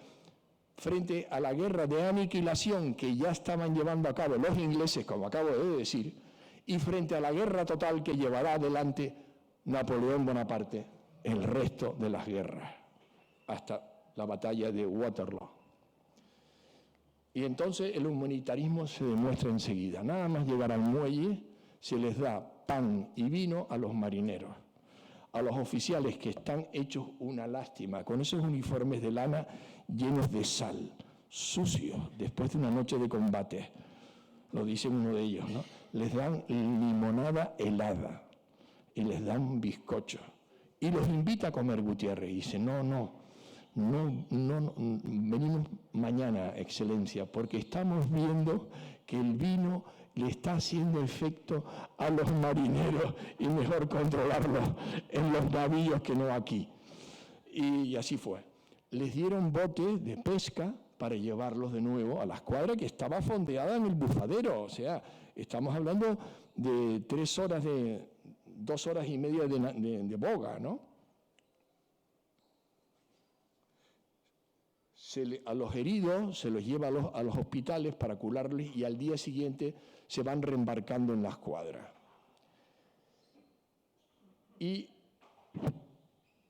frente a la guerra de aniquilación que ya estaban llevando a cabo los ingleses, como acabo de decir, y frente a la guerra total que llevará adelante Napoleón Bonaparte el resto de las guerras, hasta la batalla de Waterloo. Y entonces el humanitarismo se demuestra enseguida. Nada más llegar al muelle, se les da pan y vino a los marineros, a los oficiales que están hechos una lástima, con esos uniformes de lana llenos de sal, sucios, después de una noche de combate. Lo dice uno de ellos, ¿no? Les dan limonada helada y les dan bizcocho. Y los invita a comer Gutiérrez. Y dice, no, venimos mañana, excelencia, porque estamos viendo que el vino le está haciendo efecto a los marineros y mejor controlarlos en los navíos que no aquí. Y así fue. Les dieron botes de pesca para llevarlos de nuevo a la escuadra que estaba fondeada en el bufadero. O sea, estamos hablando de 2 horas y media de boga, ¿no? A los heridos se los lleva a los hospitales para curarles y al día siguiente se van reembarcando en la escuadra. Y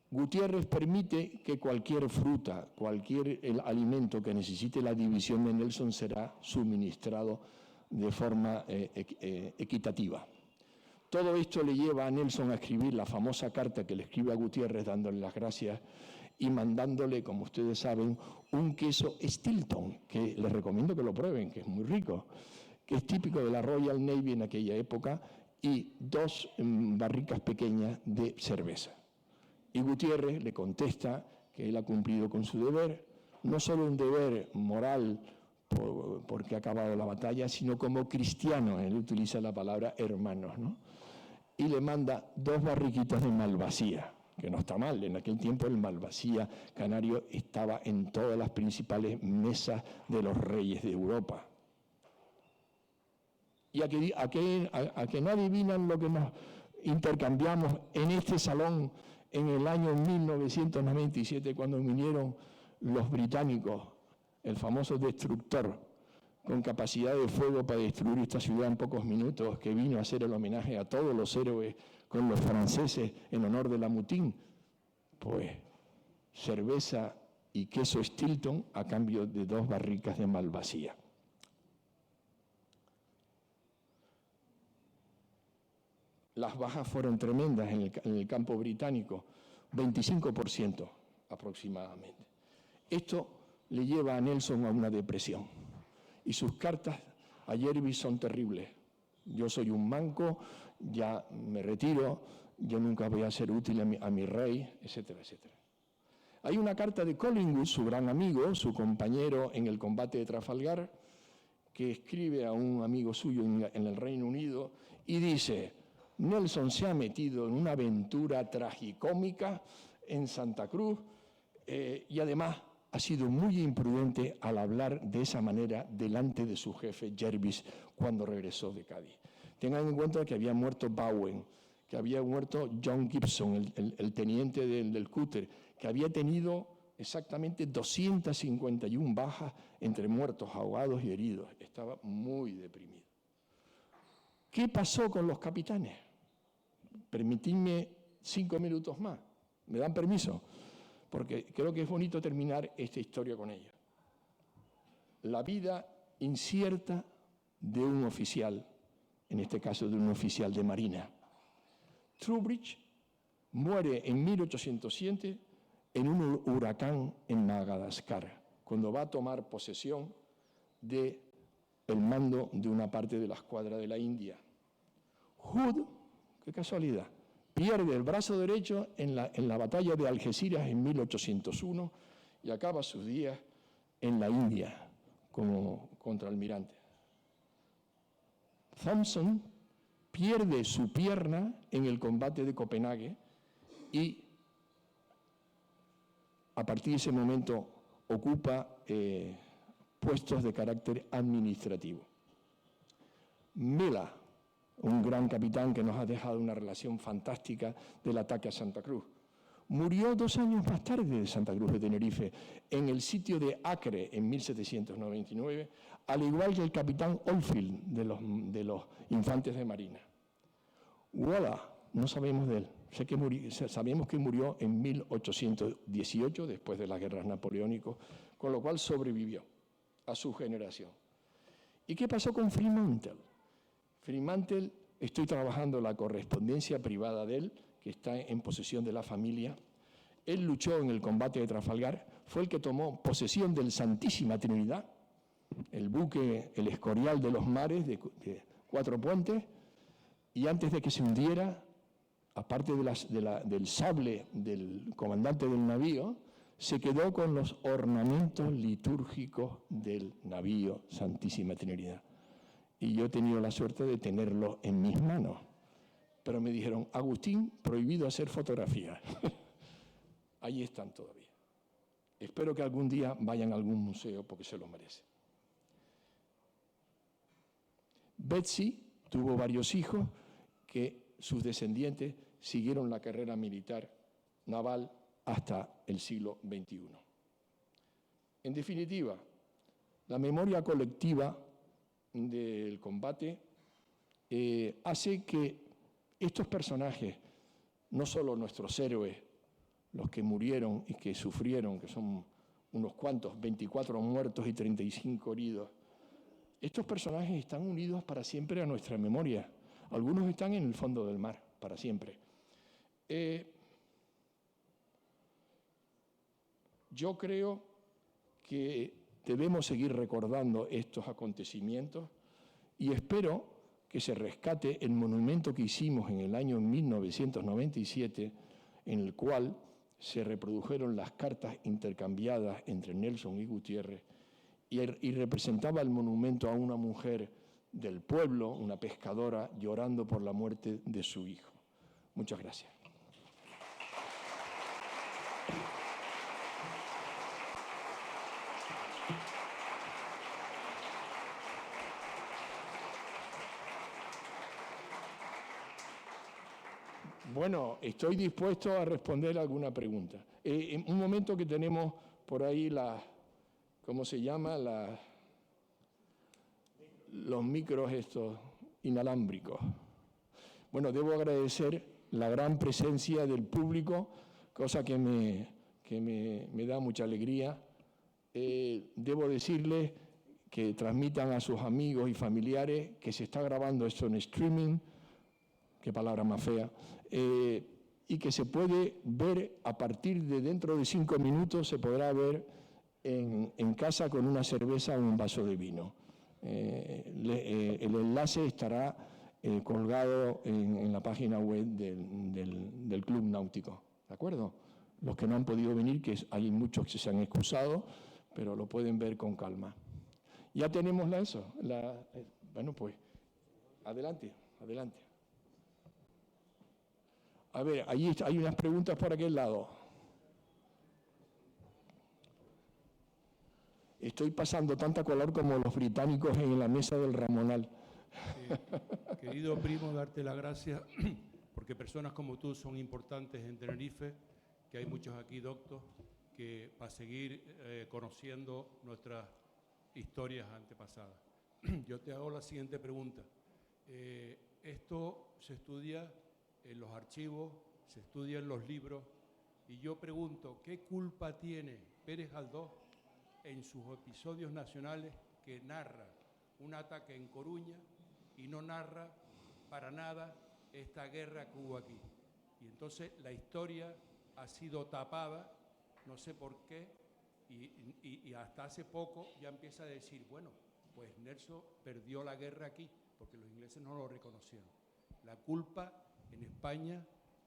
Gutiérrez permite que cualquier fruta, cualquier alimento que necesite la división de Nelson será suministrado de forma equitativa. Todo esto le lleva a Nelson a escribir la famosa carta que le escribe a Gutiérrez dándole las gracias y mandándole, como ustedes saben, un queso Stilton, que les recomiendo que lo prueben, que es muy rico, que es típico de la Royal Navy en aquella época, y 2 barricas pequeñas de cerveza. Y Gutiérrez le contesta que él ha cumplido con su deber, no solo un deber moral porque ha acabado la batalla, sino como cristiano, él utiliza la palabra hermanos, ¿no? Y le manda 2 barriquitas de Malvasía, que no está mal, en aquel tiempo el Malvasía canario estaba en todas las principales mesas de los reyes de Europa. y a que no adivinan lo que nos intercambiamos en este salón en el año 1997, cuando vinieron los británicos, el famoso destructor, con capacidad de fuego para destruir esta ciudad en pocos minutos, que vino a hacer el homenaje a todos los héroes con los franceses en honor de la Moutin. Pues cerveza y queso Stilton a cambio de 2 barricas de Malvasía. Las bajas fueron tremendas en el campo británico, 25% aproximadamente. Esto le lleva a Nelson a una depresión. Y sus cartas a Jervis son terribles. Yo soy un manco, ya me retiro, yo nunca voy a ser útil a mi rey, etcétera, etcétera. Hay una carta de Collingwood, su gran amigo, su compañero en el combate de Trafalgar, que escribe a un amigo suyo en el Reino Unido y dice: Nelson se ha metido en una aventura tragicómica en Santa Cruz y además ha sido muy imprudente al hablar de esa manera delante de su jefe Jervis cuando regresó de Cádiz. Tengan en cuenta que había muerto Bowen, que había muerto John Gibson, el teniente del cúter, que había tenido exactamente 251 bajas entre muertos, ahogados y heridos. Estaba muy deprimido. ¿Qué pasó con los capitanes? Permitidme 5 minutos más. ¿Me dan permiso? Porque creo que es bonito terminar esta historia con ella. La vida incierta de un oficial, en este caso de un oficial de marina. Troubridge muere en 1807 en un huracán en Madagascar, cuando va a tomar posesión del mando de una parte de la escuadra de la India. Hood, qué casualidad, pierde el brazo derecho en la batalla de Algeciras en 1801 y acaba sus días en la India como contraalmirante. Thompson pierde su pierna en el combate de Copenhague y a partir de ese momento ocupa puestos de carácter administrativo. Mela, un gran capitán que nos ha dejado una relación fantástica del ataque a Santa Cruz, murió 2 años más tarde de Santa Cruz de Tenerife, en el sitio de Acre en 1799, al igual que el capitán Oldfield de los infantes de marina. Wallace, no sabemos de él. Sabemos que murió en 1818, después de las guerras napoleónicas, con lo cual sobrevivió a su generación. ¿Y qué pasó con Fremantle? Fremantle, estoy trabajando la correspondencia privada de él, que está en posesión de la familia. Él luchó en el combate de Trafalgar, fue el que tomó posesión del Santísima Trinidad, el buque, el Escorial de los Mares, de 4 puentes, y antes de que se hundiera, aparte del sable del comandante del navío, se quedó con los ornamentos litúrgicos del navío Santísima Trinidad. Y yo he tenido la suerte de tenerlo en mis manos. Pero me dijeron: Agustín, prohibido hacer fotografías. Ahí están todavía. Espero que algún día vayan a algún museo porque se lo merece. Betsy tuvo varios hijos que sus descendientes siguieron la carrera militar naval hasta el siglo XXI. En definitiva, la memoria colectiva del combate hace que estos personajes, no solo nuestros héroes, los que murieron y que sufrieron, que son unos cuantos, 24 muertos y 35 heridos, estos personajes están unidos para siempre a nuestra memoria. Algunos están en el fondo del mar, para siempre. Yo creo que debemos seguir recordando estos acontecimientos y espero que se rescate el monumento que hicimos en el año 1997, en el cual se reprodujeron las cartas intercambiadas entre Nelson y Gutiérrez y representaba el monumento a una mujer del pueblo, una pescadora, llorando por la muerte de su hijo. Muchas gracias. Bueno, estoy dispuesto a responder alguna pregunta. En un momento que tenemos por ahí ¿cómo se llama? Los micros estos inalámbricos. Bueno, debo agradecer la gran presencia del público, cosa que me da mucha alegría. Debo decirles que transmitan a sus amigos y familiares que se está grabando esto en streaming, qué palabra más fea, y que se puede ver a partir de dentro de 5 minutos, se podrá ver en casa con una cerveza o un vaso de vino. El enlace estará colgado en la página web del Club Náutico, ¿de acuerdo? Los que no han podido venir, que hay muchos que se han excusado, pero lo pueden ver con calma. Ya tenemos eso. Bueno, pues, adelante. A ver, ahí hay unas preguntas por aquel lado. Estoy pasando tanta calor como los británicos en la mesa del Ramonal. Querido primo, darte las gracias porque personas como tú son importantes en Tenerife, que hay muchos aquí doctos, que para seguir conociendo nuestras historias antepasadas. Yo te hago la siguiente pregunta. Esto se estudia en los archivos, se estudia en los libros, y yo pregunto, ¿qué culpa tiene Pérez Galdós en sus episodios nacionales que narra un ataque en Coruña y no narra para nada esta guerra que hubo aquí? Y entonces la historia ha sido tapada, no sé por qué, y hasta hace poco ya empieza a decir, bueno, pues Nelson perdió la guerra aquí, porque los ingleses no lo reconocieron. La culpa en España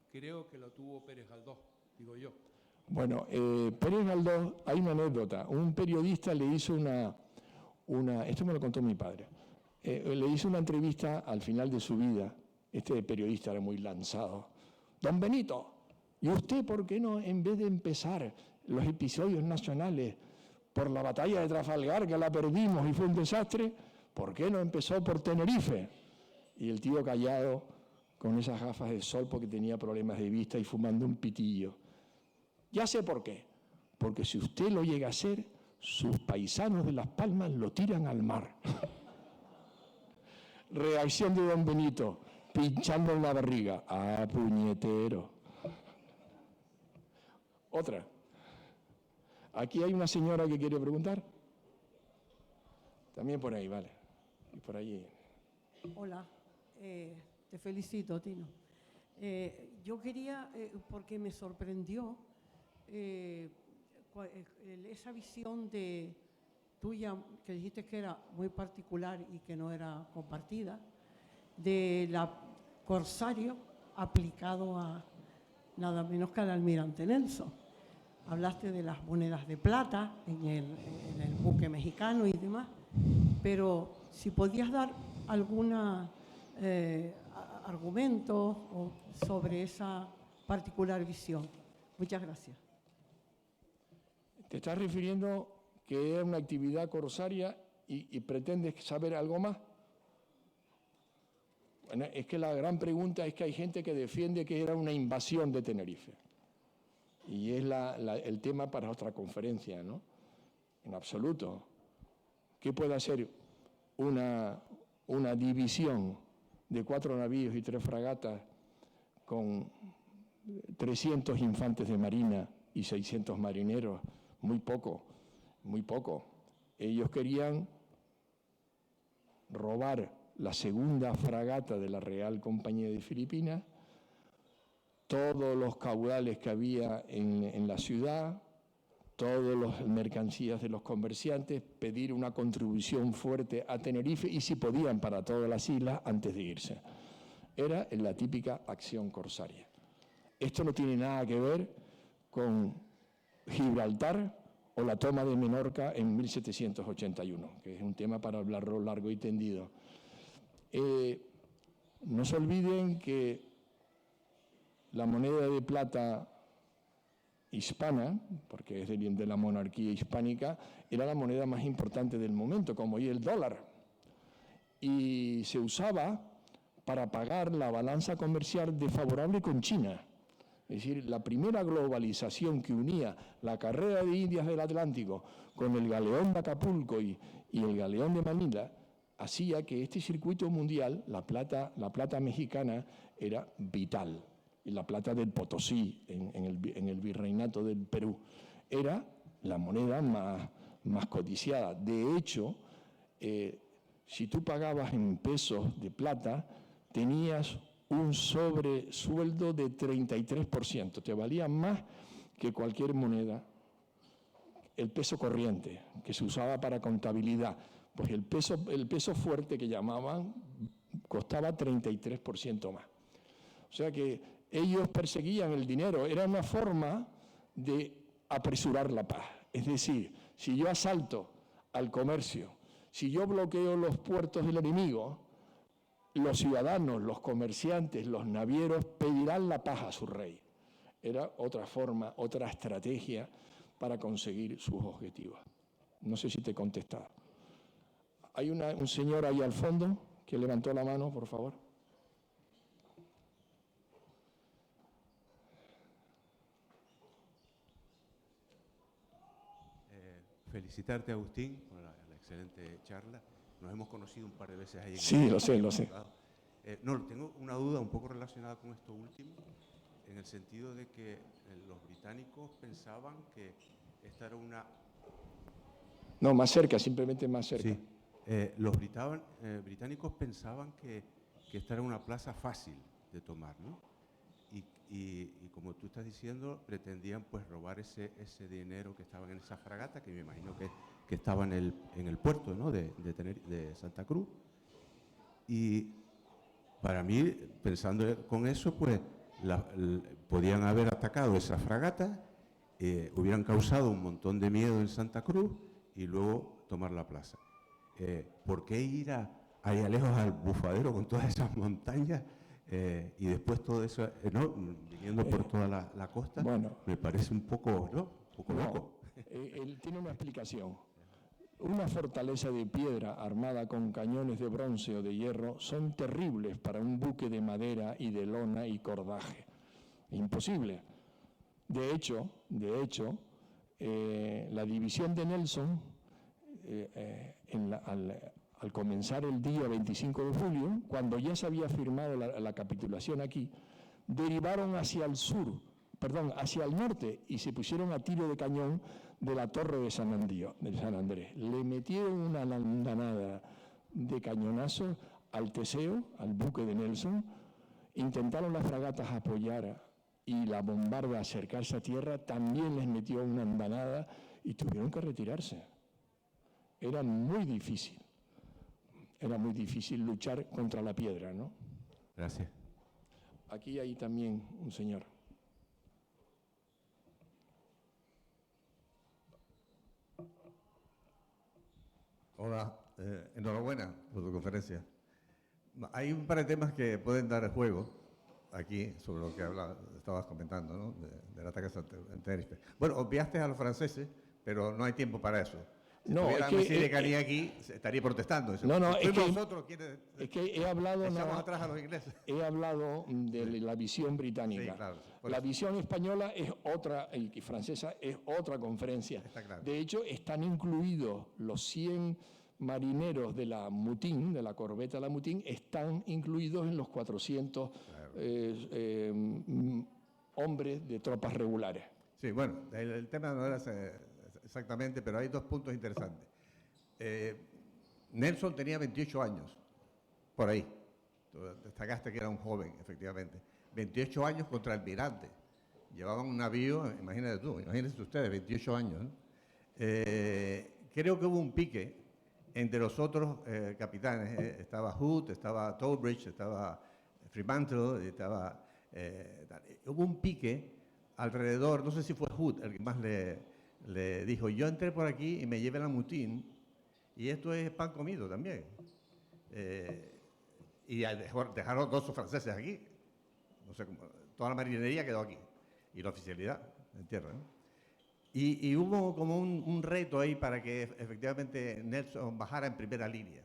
creo que lo tuvo Pérez Galdós, digo yo. Bueno, Pérez Galdós, hay una anécdota. Un periodista le hizo esto me lo contó mi padre, le hizo una entrevista al final de su vida. Este periodista era muy lanzado. Don Benito, ¿y usted por qué no, en vez de empezar los episodios nacionales por la batalla de Trafalgar, que la perdimos y fue un desastre, por qué no empezó por Tenerife? Y el tío callado, con esas gafas de sol porque tenía problemas de vista y fumando un pitillo. Ya sé por qué. Porque si usted lo llega a hacer, sus paisanos de Las Palmas lo tiran al mar. Reacción de don Benito, pinchando en la barriga. ¡Ah, puñetero! Otra. Aquí hay una señora que quiere preguntar. También por ahí, vale. Y por allí. Hola, te felicito, Tino. Yo quería, porque me sorprendió esa visión tuya, que dijiste que era muy particular y que no era compartida, de la corsario aplicado a nada menos que al almirante Nelson. Hablaste de las monedas de plata en el buque mexicano y demás, pero si podías dar algún argumento sobre esa particular visión. Muchas gracias. ¿Te estás refiriendo que es una actividad corsaria y pretendes saber algo más? Bueno, es que la gran pregunta es que hay gente que defiende que era una invasión de Tenerife. Y es el tema para otra conferencia, ¿no? En absoluto. ¿Qué puede hacer una división de 4 navíos y 3 fragatas con 300 infantes de marina y 600 marineros? Muy poco, muy poco. Ellos querían robar la segunda fragata de la Real Compañía de Filipinas, todos los caudales que había en la ciudad, todas las mercancías de los comerciantes, pedir una contribución fuerte a Tenerife y, si podían, para todas las islas antes de irse. Era la típica acción corsaria. Esto no tiene nada que ver con Gibraltar o la toma de Menorca en 1781, que es un tema para hablarlo largo y tendido. No se olviden que la moneda de plata hispana, porque es de la monarquía hispánica, era la moneda más importante del momento, como hoy el dólar. Y se usaba para pagar la balanza comercial desfavorable con China. Es decir, la primera globalización que unía la carrera de Indias del Atlántico con el galeón de Acapulco y el galeón de Manila, hacía que este circuito mundial, la plata mexicana, era vital. Y la plata del Potosí, en el virreinato del Perú, era la moneda más codiciada. De hecho, si tú pagabas en pesos de plata, tenías un sobresueldo de 33%, te valía más que cualquier moneda. El peso corriente, que se usaba para contabilidad, pues el peso fuerte que llamaban costaba 33% más. O sea que ellos perseguían el dinero, era una forma de apresurar la paz. Es decir, si yo asalto al comercio, si yo bloqueo los puertos del enemigo, los ciudadanos, los comerciantes, los navieros pedirán la paz a su rey. Era otra forma, otra estrategia para conseguir sus objetivos. No sé si te he contestado. Hay un señor ahí al fondo que levantó la mano, por favor. Felicitarte, Agustín, por la excelente charla. Nos hemos conocido un par de veces ahí. Sí, lo sé. No, tengo una duda un poco relacionada con esto último, en el sentido de que los británicos pensaban que esta era una... No, más cerca, simplemente más cerca. Sí, los británicos pensaban que esta era una plaza fácil de tomar, ¿no? Y como tú estás diciendo, pretendían pues robar ese dinero que estaba en esa fragata, que me imagino que estaba en el puerto, ¿no? de Santa Cruz. Y para mí, pensando con eso, pues podían haber atacado esa fragata, hubieran causado un montón de miedo en Santa Cruz y luego tomar la plaza. ¿Por qué ir allá lejos al Bufadero con todas esas montañas y después todo eso, ¿no? Viniendo por toda la costa? Bueno, me parece un poco, ¿no? Un poco loco. Él tiene una explicación. Una fortaleza de piedra armada con cañones de bronce o de hierro son terribles para un buque de madera y de lona y cordaje. Imposible. De hecho, la división de Nelson, al comenzar el día 25 de julio, cuando ya se había firmado la capitulación aquí, derivaron hacia el norte y se pusieron a tiro de cañón de la torre de San Andrés. Le metieron una andanada de cañonazos al Teseo, al buque de Nelson, intentaron las fragatas apoyar y la bombarda acercarse a tierra, también les metió una andanada y tuvieron que retirarse. Era muy difícil luchar contra la piedra, ¿no? Gracias. Aquí hay también un señor. Hola, enhorabuena por tu conferencia. Hay un par de temas que pueden dar juego aquí sobre lo que estabas comentando, ¿no? Del ataque a Tenerife. Bueno, obviaste a los franceses, pero no hay tiempo para eso. Si tuviera Messi de Cali aquí, estaría protestando. Es que he hablado atrás a los ingleses. He hablado de la visión británica. Sí, claro, la visión española es otra, y francesa es otra conferencia. Está claro. De hecho, están incluidos los 100 marineros de la Moutin, de la corbeta La Moutin, están incluidos en los 400 hombres de tropas regulares. Sí, bueno, el tema no era exactamente, pero hay dos puntos interesantes. Nelson tenía 28 años, por ahí. Tú destacaste que era un joven, efectivamente. 28 años contra almirante. Llevaban un navío, imagínense ustedes, 28 años, ¿no? Creo que hubo un pique entre los otros capitanes. Estaba Hood, estaba Towbridge, estaba Fremantle, hubo un pique alrededor, no sé si fue Hood el que más le dijo, yo entré por aquí y me llevé la Moutin, y esto es pan comido también. Y dejaron dos franceses aquí. No sé, toda la marinería quedó aquí. Y la oficialidad en tierra, ¿no? Y hubo como un reto ahí para que efectivamente Nelson bajara en primera línea.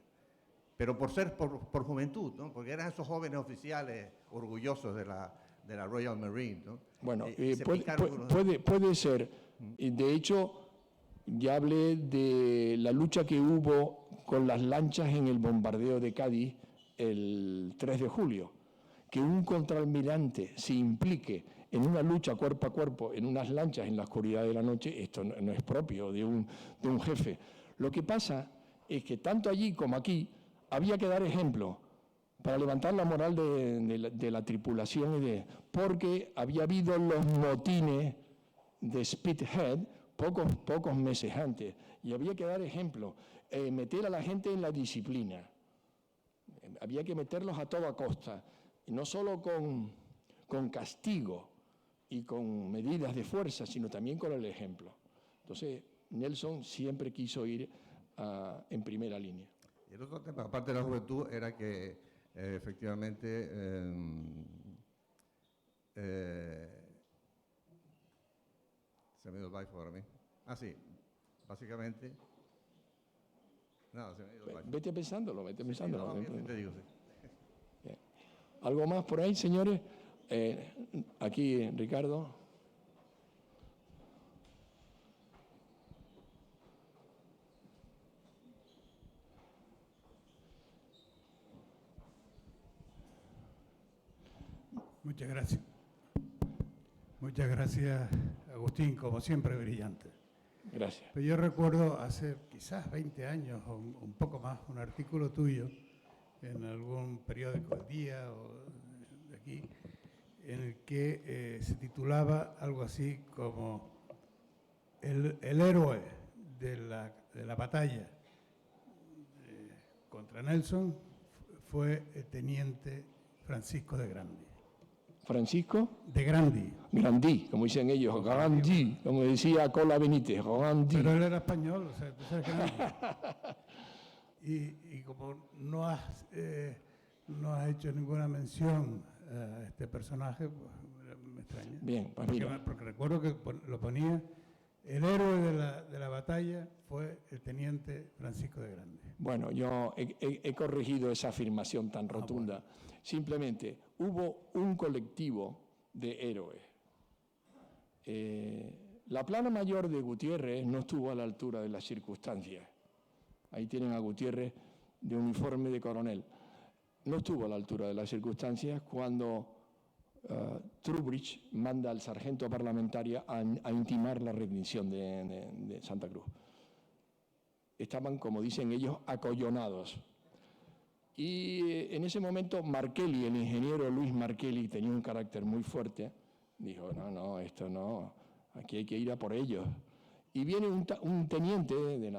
pero por juventud, ¿no? Porque eran esos jóvenes oficiales orgullosos de la Royal Marine, ¿no? Bueno, Y se picaron unos- puede ser. Y de hecho, ya hablé de la lucha que hubo con las lanchas en el bombardeo de Cádiz el 3 de julio. Que un contraalmirante se implique en una lucha cuerpo a cuerpo en unas lanchas en la oscuridad de la noche, esto no es propio de un jefe. Lo que pasa es que tanto allí como aquí había que dar ejemplo para levantar la moral de la tripulación, porque había habido los motines de Spithead pocos meses antes, y había que dar ejemplo, meter a la gente en la disciplina. Había que meterlos a toda costa, y no solo con castigo y con medidas de fuerza, sino también con el ejemplo. Entonces, Nelson siempre quiso ir en primera línea. Y el otro tema, aparte de la juventud, era que efectivamente se me dio el baifo ahora mismo. Ah, sí, básicamente. Nada, se me dio el baifo. Vete pensándolo. No, bien, te digo, sí. Bien. ¿Algo más por ahí, señores? Aquí, Ricardo. Muchas gracias. Muchas gracias, Agustín, como siempre brillante. Gracias. Pero yo recuerdo hace quizás 20 años o un poco más un artículo tuyo en algún periódico El Día o de aquí, en el que se titulaba algo así como el héroe de la batalla contra Nelson fue el teniente Francisco de Grandi. ¿Francisco? De Grandi. Grandí, como dicen ellos, Grandí, como decía Cola Benítez, Grandí. Pero él era español, o sea, tú sabes que no. Y como no has hecho ninguna mención a este personaje, pues me extraña. Bien, pues mira. Porque recuerdo que lo ponía, el héroe de la batalla fue el teniente Francisco de Grandi. Bueno, yo he corregido esa afirmación tan rotunda. Bueno. Simplemente, hubo un colectivo de héroes. La plana mayor de Gutiérrez no estuvo a la altura de las circunstancias. Ahí tienen a Gutiérrez de uniforme de coronel. No estuvo a la altura de las circunstancias cuando Trubridge manda al sargento parlamentaria a intimar la rendición de Santa Cruz. Estaban, como dicen ellos, acollonados. Y en ese momento Markelly, el ingeniero Luis Markelly, tenía un carácter muy fuerte. Dijo, no, esto no, aquí hay que ir a por ellos. Y viene un teniente de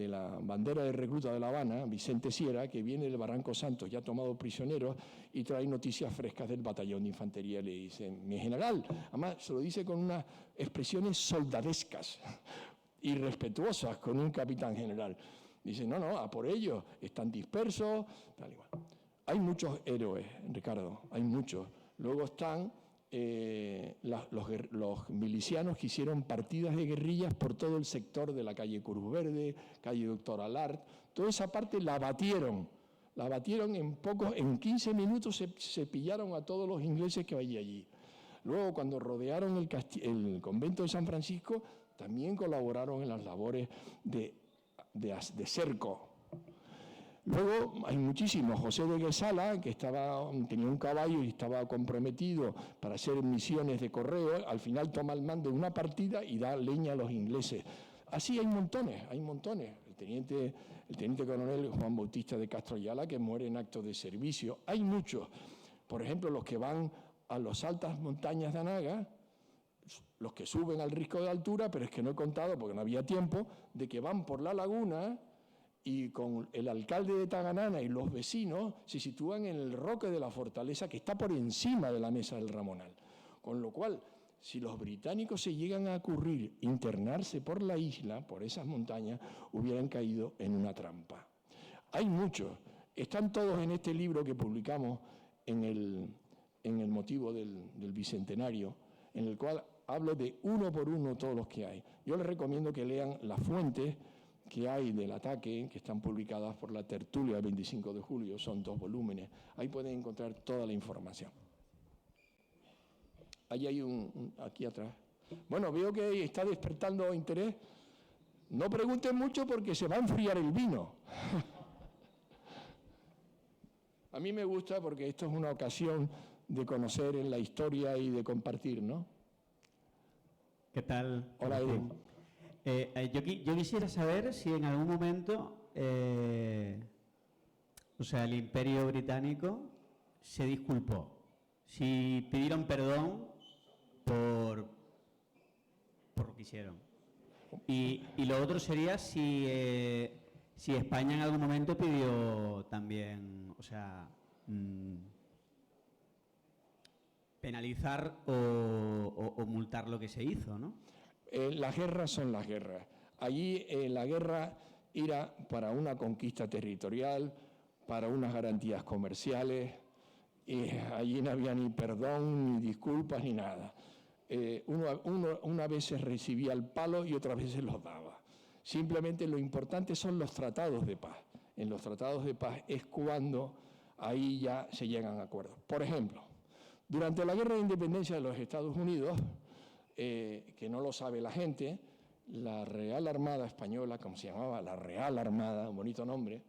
la bandera de recluta de La Habana, Vicente Sierra, que viene del Barranco Santos, ya tomado prisionero, y trae noticias frescas del batallón de infantería. Le dice, mi general, además se lo dice con unas expresiones soldadescas y respetuosas con un capitán general. Dice, no, a por ellos, están dispersos, tal igual. Hay muchos héroes, Ricardo, hay muchos. Luego están los milicianos que hicieron partidas de guerrillas por todo el sector de la calle Cruz Verde, calle Doctor Alart. Toda esa parte la batieron en 15 minutos se pillaron a todos los ingleses que había allí. Luego, cuando rodearon el convento de San Francisco, también colaboraron en las labores de cerco. Luego hay muchísimos. José de Guesala, que tenía un caballo y estaba comprometido para hacer misiones de correo, al final toma el mando de una partida y da leña a los ingleses. Así hay montones. El teniente coronel Juan Bautista de Castro Ayala, que muere en actos de servicio. Hay muchos. Por ejemplo, los que van a las altas montañas de Anaga, los que suben al risco de altura, pero es que no he contado, porque no había tiempo, de que van por la laguna y con el alcalde de Taganana y los vecinos se sitúan en el roque de la fortaleza que está por encima de la mesa del Ramonal. Con lo cual, si los británicos se llegan a ocurrir internarse por la isla, por esas montañas, hubieran caído en una trampa. Hay muchos. Están todos en este libro que publicamos en el motivo del Bicentenario, en el cual hablo de uno por uno todos los que hay. Yo les recomiendo que lean las fuentes que hay del ataque, que están publicadas por la tertulia del 25 de julio, son 2 volúmenes. Ahí pueden encontrar toda la información. Ahí hay aquí atrás. Bueno, veo que está despertando interés. No pregunten mucho porque se va a enfriar el vino. A mí me gusta porque esto es una ocasión de conocer en la historia y de compartir, ¿no? ¿Qué tal? Hola, Eden. Yo quisiera saber si en algún momento, o sea, el Imperio Británico se disculpó, si pidieron perdón por lo que hicieron. Y lo otro sería si España en algún momento pidió también, o sea, penalizar o multar lo que se hizo, ¿no? Las guerras son las guerras. Allí la guerra era para una conquista territorial, para unas garantías comerciales, y allí no había ni perdón, ni disculpas, ni nada. Una vez se recibía el palo y otras veces los daba. Simplemente lo importante son los tratados de paz. En los tratados de paz es cuando ahí ya se llegan a acuerdos. Por ejemplo, durante la Guerra de Independencia de los Estados Unidos, que no lo sabe la gente, la Real Armada Española, como se llamaba, la Real Armada, un bonito nombre,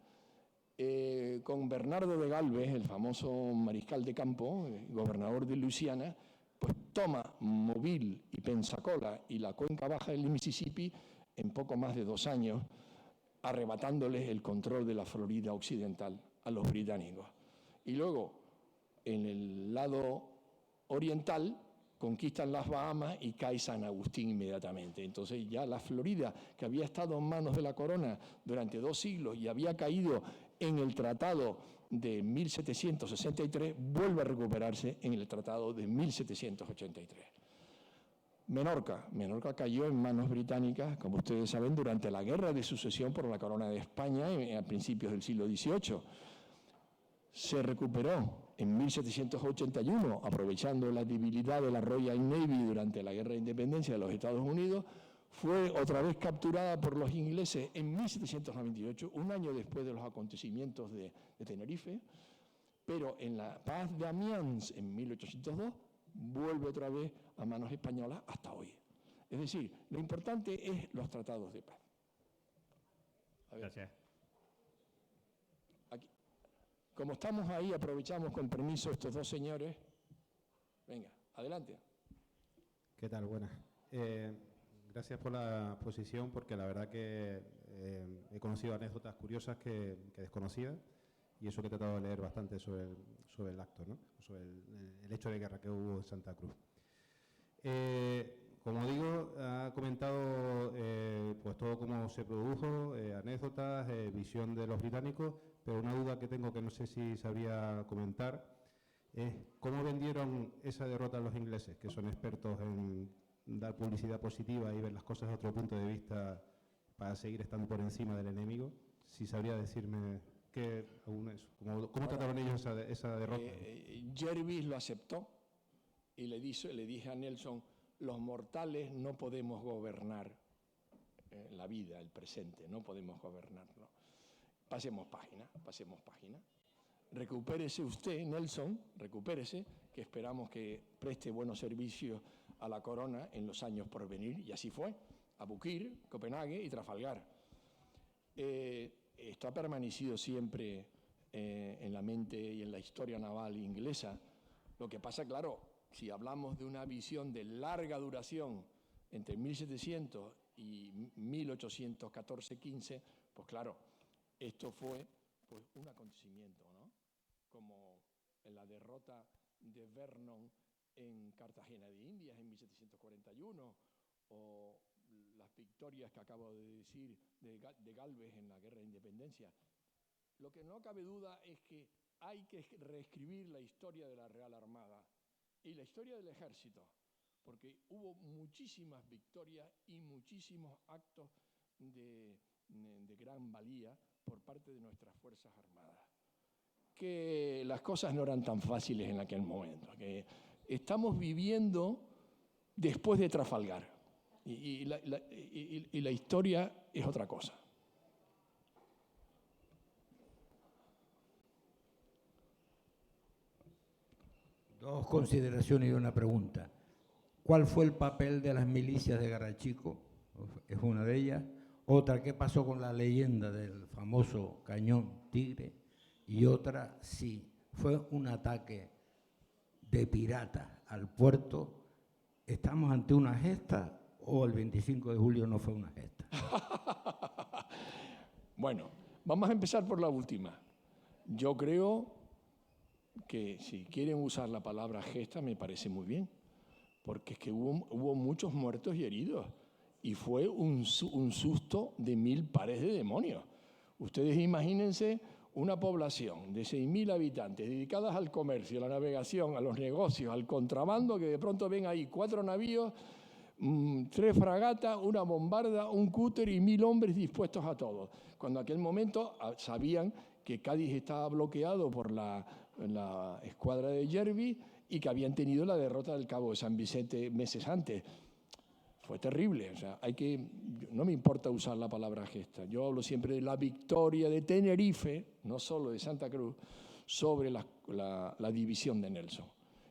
con Bernardo de Galvez, el famoso mariscal de campo, gobernador de Luisiana, pues toma Mobile y Pensacola y la cuenca baja del Mississippi en poco más de 2 años, arrebatándoles el control de la Florida occidental a los británicos. Y luego, en el lado oriental, conquistan las Bahamas y cae San Agustín inmediatamente. Entonces ya la Florida, que había estado en manos de la corona durante 2 siglos y había caído en el tratado de 1763, vuelve a recuperarse en el tratado de 1783. Menorca cayó en manos británicas, como ustedes saben, durante la Guerra de Sucesión por la corona de España a principios del siglo XVIII. Se recuperó en 1781, aprovechando la debilidad de la Royal Navy durante la Guerra de Independencia de los Estados Unidos. Fue otra vez capturada por los ingleses en 1798, un año después de los acontecimientos de Tenerife, pero en la Paz de Amiens en 1802 vuelve otra vez a manos españolas hasta hoy. Es decir, lo importante es los tratados de paz. A ver. Gracias. Aquí. Como estamos ahí, aprovechamos con permiso estos 2 señores. Venga, adelante. ¿Qué tal? Buenas. Gracias por la exposición, porque la verdad que he conocido anécdotas curiosas que desconocía, y eso que he tratado de leer bastante sobre el acto, ¿no? Sobre el hecho de guerra que hubo en Santa Cruz. Como digo, ha comentado pues todo cómo se produjo, anécdotas, visión de los británicos, pero una duda que tengo que no sé si sabría comentar es cómo vendieron esa derrota a los ingleses, que son expertos en dar publicidad positiva y ver las cosas desde otro punto de vista para seguir estando por encima del enemigo. Si sabría decirme cómo trataron ellos esa derrota. Jervis lo aceptó y le dije a Nelson: los mortales no podemos gobernar la vida, el presente, no podemos gobernarlo. Pasemos página. Recupérese usted, Nelson, recupérese, que esperamos que preste buenos servicios a la corona en los años por venir, y así fue, Abukir, Copenhague y Trafalgar. Esto ha permanecido siempre en la mente y en la historia naval inglesa. Lo que pasa, claro, si hablamos de una visión de larga duración entre 1700 y 1814-15, pues claro, esto fue pues un acontecimiento, ¿no? Como en la derrota de Vernon en Cartagena de Indias en 1741, o las victorias que acabo de decir de Galvez en la Guerra de Independencia. Lo que no cabe duda es que hay que reescribir la historia de la Real Armada y la historia del Ejército, porque hubo muchísimas victorias y muchísimos actos de gran valía por parte de nuestras Fuerzas Armadas. Que las cosas no eran tan fáciles en aquel momento, que estamos viviendo después de Trafalgar y la historia es otra cosa. Dos consideraciones y una pregunta. ¿Cuál fue el papel de las milicias de Garachico? Es una de ellas. Otra, ¿qué pasó con la leyenda del famoso cañón Tigre? Y otra, si fue un ataque de piratas al puerto, ¿estamos ante una gesta o el 25 de julio no fue una gesta? Bueno, vamos a empezar por la última. Yo creo que si quieren usar la palabra gesta me parece muy bien, porque es que hubo muchos muertos y heridos y fue un susto de 1000 pares de demonios. Ustedes imagínense una población de 6.000 habitantes dedicadas al comercio, a la navegación, a los negocios, al contrabando, que de pronto ven ahí 4 navíos, 3 fragatas, una bombarda, un cúter y 1000 hombres dispuestos a todo. Cuando en aquel momento sabían que Cádiz estaba bloqueado por la escuadra de Yerby y que habían tenido la derrota del Cabo de San Vicente meses antes. Fue terrible. O sea, no me importa usar la palabra gesta. Yo hablo siempre de la victoria de Tenerife, no solo de Santa Cruz, sobre la división de Nelson.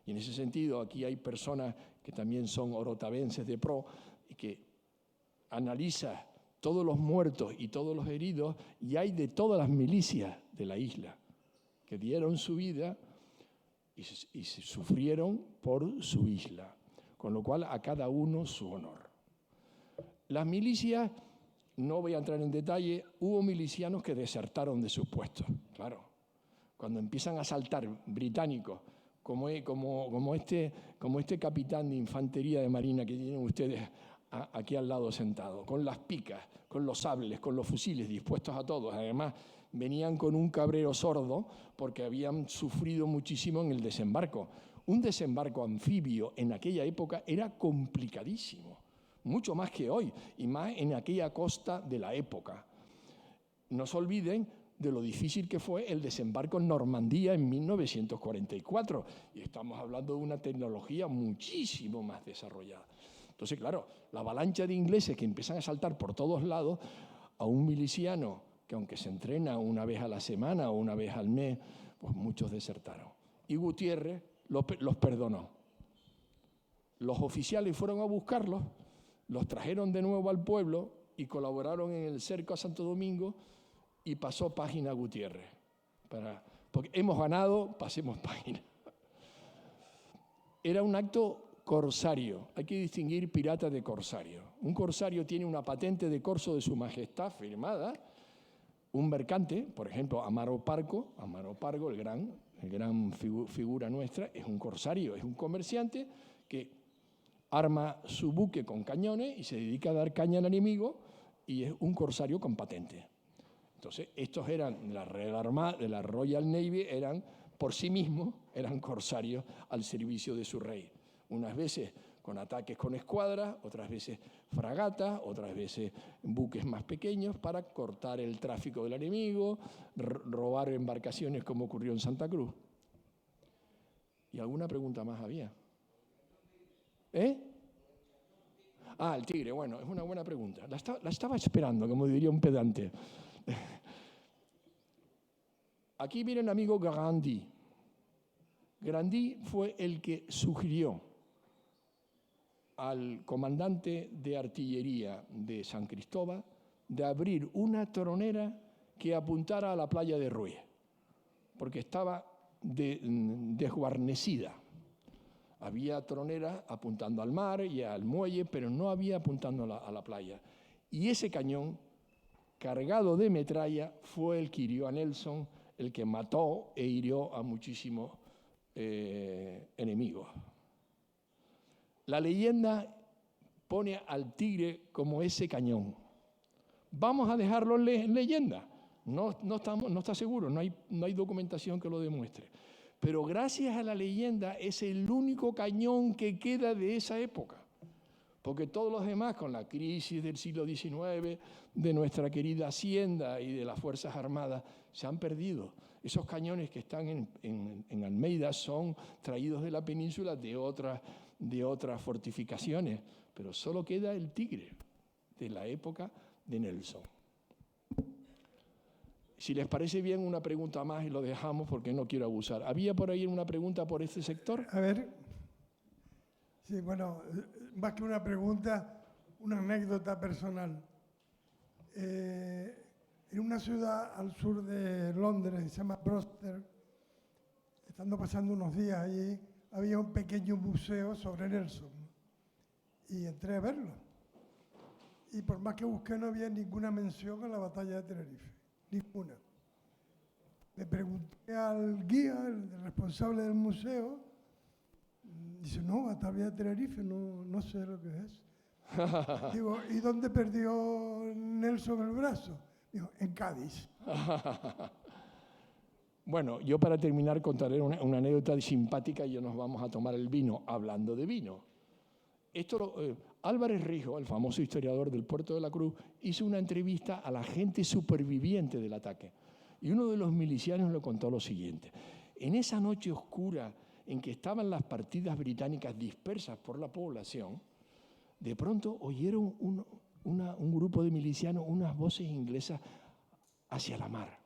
Y en ese sentido, aquí hay personas que también son orotavenses de pro y que analizan todos los muertos y todos los heridos, y hay de todas las milicias de la isla que dieron su vida y se sufrieron por su isla, con lo cual a cada uno su honor. Las milicias, no voy a entrar en detalle, hubo milicianos que desertaron de sus puestos, claro. Cuando empiezan a saltar británicos, como este capitán de infantería de marina que tienen ustedes aquí al lado sentado, con las picas, con los sables, con los fusiles dispuestos a todos. Además, venían con un cabrero sordo porque habían sufrido muchísimo en el desembarco. Un desembarco anfibio en aquella época era complicadísimo, mucho más que hoy, y más en aquella costa de la época. No se olviden de lo difícil que fue el desembarco en Normandía en 1944, y estamos hablando de una tecnología muchísimo más desarrollada. Entonces, claro, la avalancha de ingleses que empiezan a saltar por todos lados, a un miliciano que aunque se entrena una vez a la semana o una vez al mes, pues muchos desertaron. Y Gutiérrez los perdonó. Los oficiales fueron a buscarlos, los trajeron de nuevo al pueblo y colaboraron en el cerco a Santo Domingo, y pasó página Gutiérrez. Porque hemos ganado, pasemos página. Era un acto corsario. Hay que distinguir pirata de corsario. Un corsario tiene una patente de corso de su majestad firmada. Un mercante, por ejemplo, Amaro Pargo, el gran figura nuestra, es un corsario, es un comerciante que arma su buque con cañones y se dedica a dar caña al enemigo, y es un corsario con patente. Entonces, estos eran la Real Armada, de la Royal Navy, por sí mismos, eran corsarios al servicio de su rey. Unas veces con ataques con escuadras, otras veces fragatas, otras veces buques más pequeños para cortar el tráfico del enemigo, robar embarcaciones como ocurrió en Santa Cruz. ¿Y alguna pregunta más había? El Tigre, bueno, es una buena pregunta. La estaba esperando, como diría un pedante. Aquí viene el amigo Grandy. Grandy fue el que sugirió al comandante de artillería de San Cristóbal de abrir una tronera que apuntara a la playa de Ruiz, porque estaba desguarnecida. Había troneras apuntando al mar y al muelle, pero no había apuntando a la playa. Y ese cañón, cargado de metralla, fue el que hirió a Nelson, el que mató e hirió a muchísimos enemigos. La leyenda pone al Tigre como ese cañón. ¿Vamos a dejarlo en leyenda? No está seguro, no hay documentación que lo demuestre. Pero gracias a la leyenda es el único cañón que queda de esa época. Porque todos los demás, con la crisis del siglo XIX, de nuestra querida Hacienda y de las Fuerzas Armadas, se han perdido. Esos cañones que están en Almeida son traídos de la península de otras fortificaciones, pero solo queda el Tigre de la época de Nelson. Si les parece bien, una pregunta más y lo dejamos porque no quiero abusar. ¿Había por ahí una pregunta por este sector? A ver, sí, bueno, más que una pregunta, una anécdota personal. En una ciudad al sur de Londres, se llama Brocester, estando pasando unos días allí, había un pequeño museo sobre Nelson. Y entré a verlo. Y por más que busqué, no había ninguna mención a la batalla de Tenerife. Ninguna. Le pregunté al guía, el responsable del museo, dice, no, batalla de Tenerife, no sé lo que es. Digo, ¿y dónde perdió Nelson el brazo? Digo, en Cádiz. Bueno, yo para terminar contaré una anécdota simpática y ya nos vamos a tomar el vino, hablando de vino. Álvarez Rijo, el famoso historiador del Puerto de la Cruz, hizo una entrevista a la gente superviviente del ataque. Y uno de los milicianos le contó lo siguiente. En esa noche oscura en que estaban las partidas británicas dispersas por la población, de pronto oyeron un grupo de milicianos unas voces inglesas hacia la mar.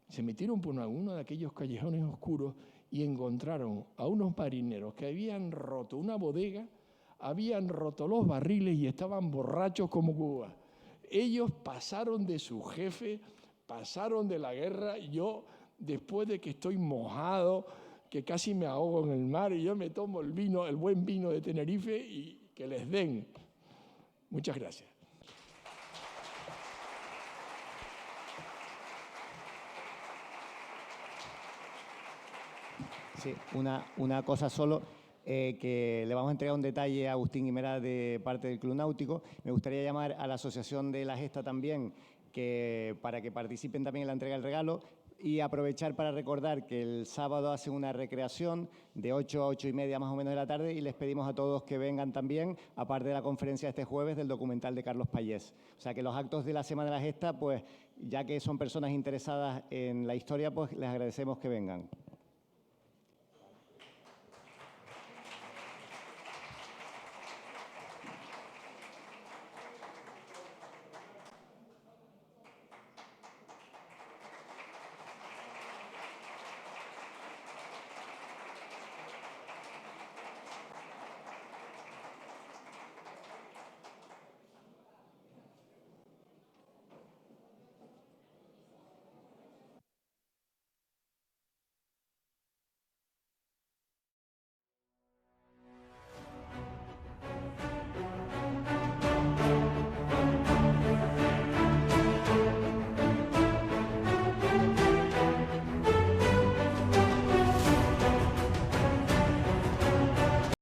Se metieron por uno de aquellos callejones oscuros y encontraron a unos marineros que habían roto una bodega, habían roto los barriles y estaban borrachos como Cuba. Ellos pasaron de su jefe, pasaron de la guerra. Yo, después de que estoy mojado, que casi me ahogo en el mar, y yo me tomo el vino, el buen vino de Tenerife, y que les den. Muchas gracias. Sí, una cosa solo, que le vamos a entregar un detalle a Agustín Guimerá de parte del Club Náutico. Me gustaría llamar a la Asociación de la Gesta también, para que participen también en la entrega del regalo, y aprovechar para recordar que el sábado hacen una recreación de 8 a 8 y media más o menos de la tarde, y les pedimos a todos que vengan también, aparte de la conferencia este jueves del documental de Carlos Payés. O sea que los actos de la Semana de la Gesta, pues ya que son personas interesadas en la historia, pues les agradecemos que vengan.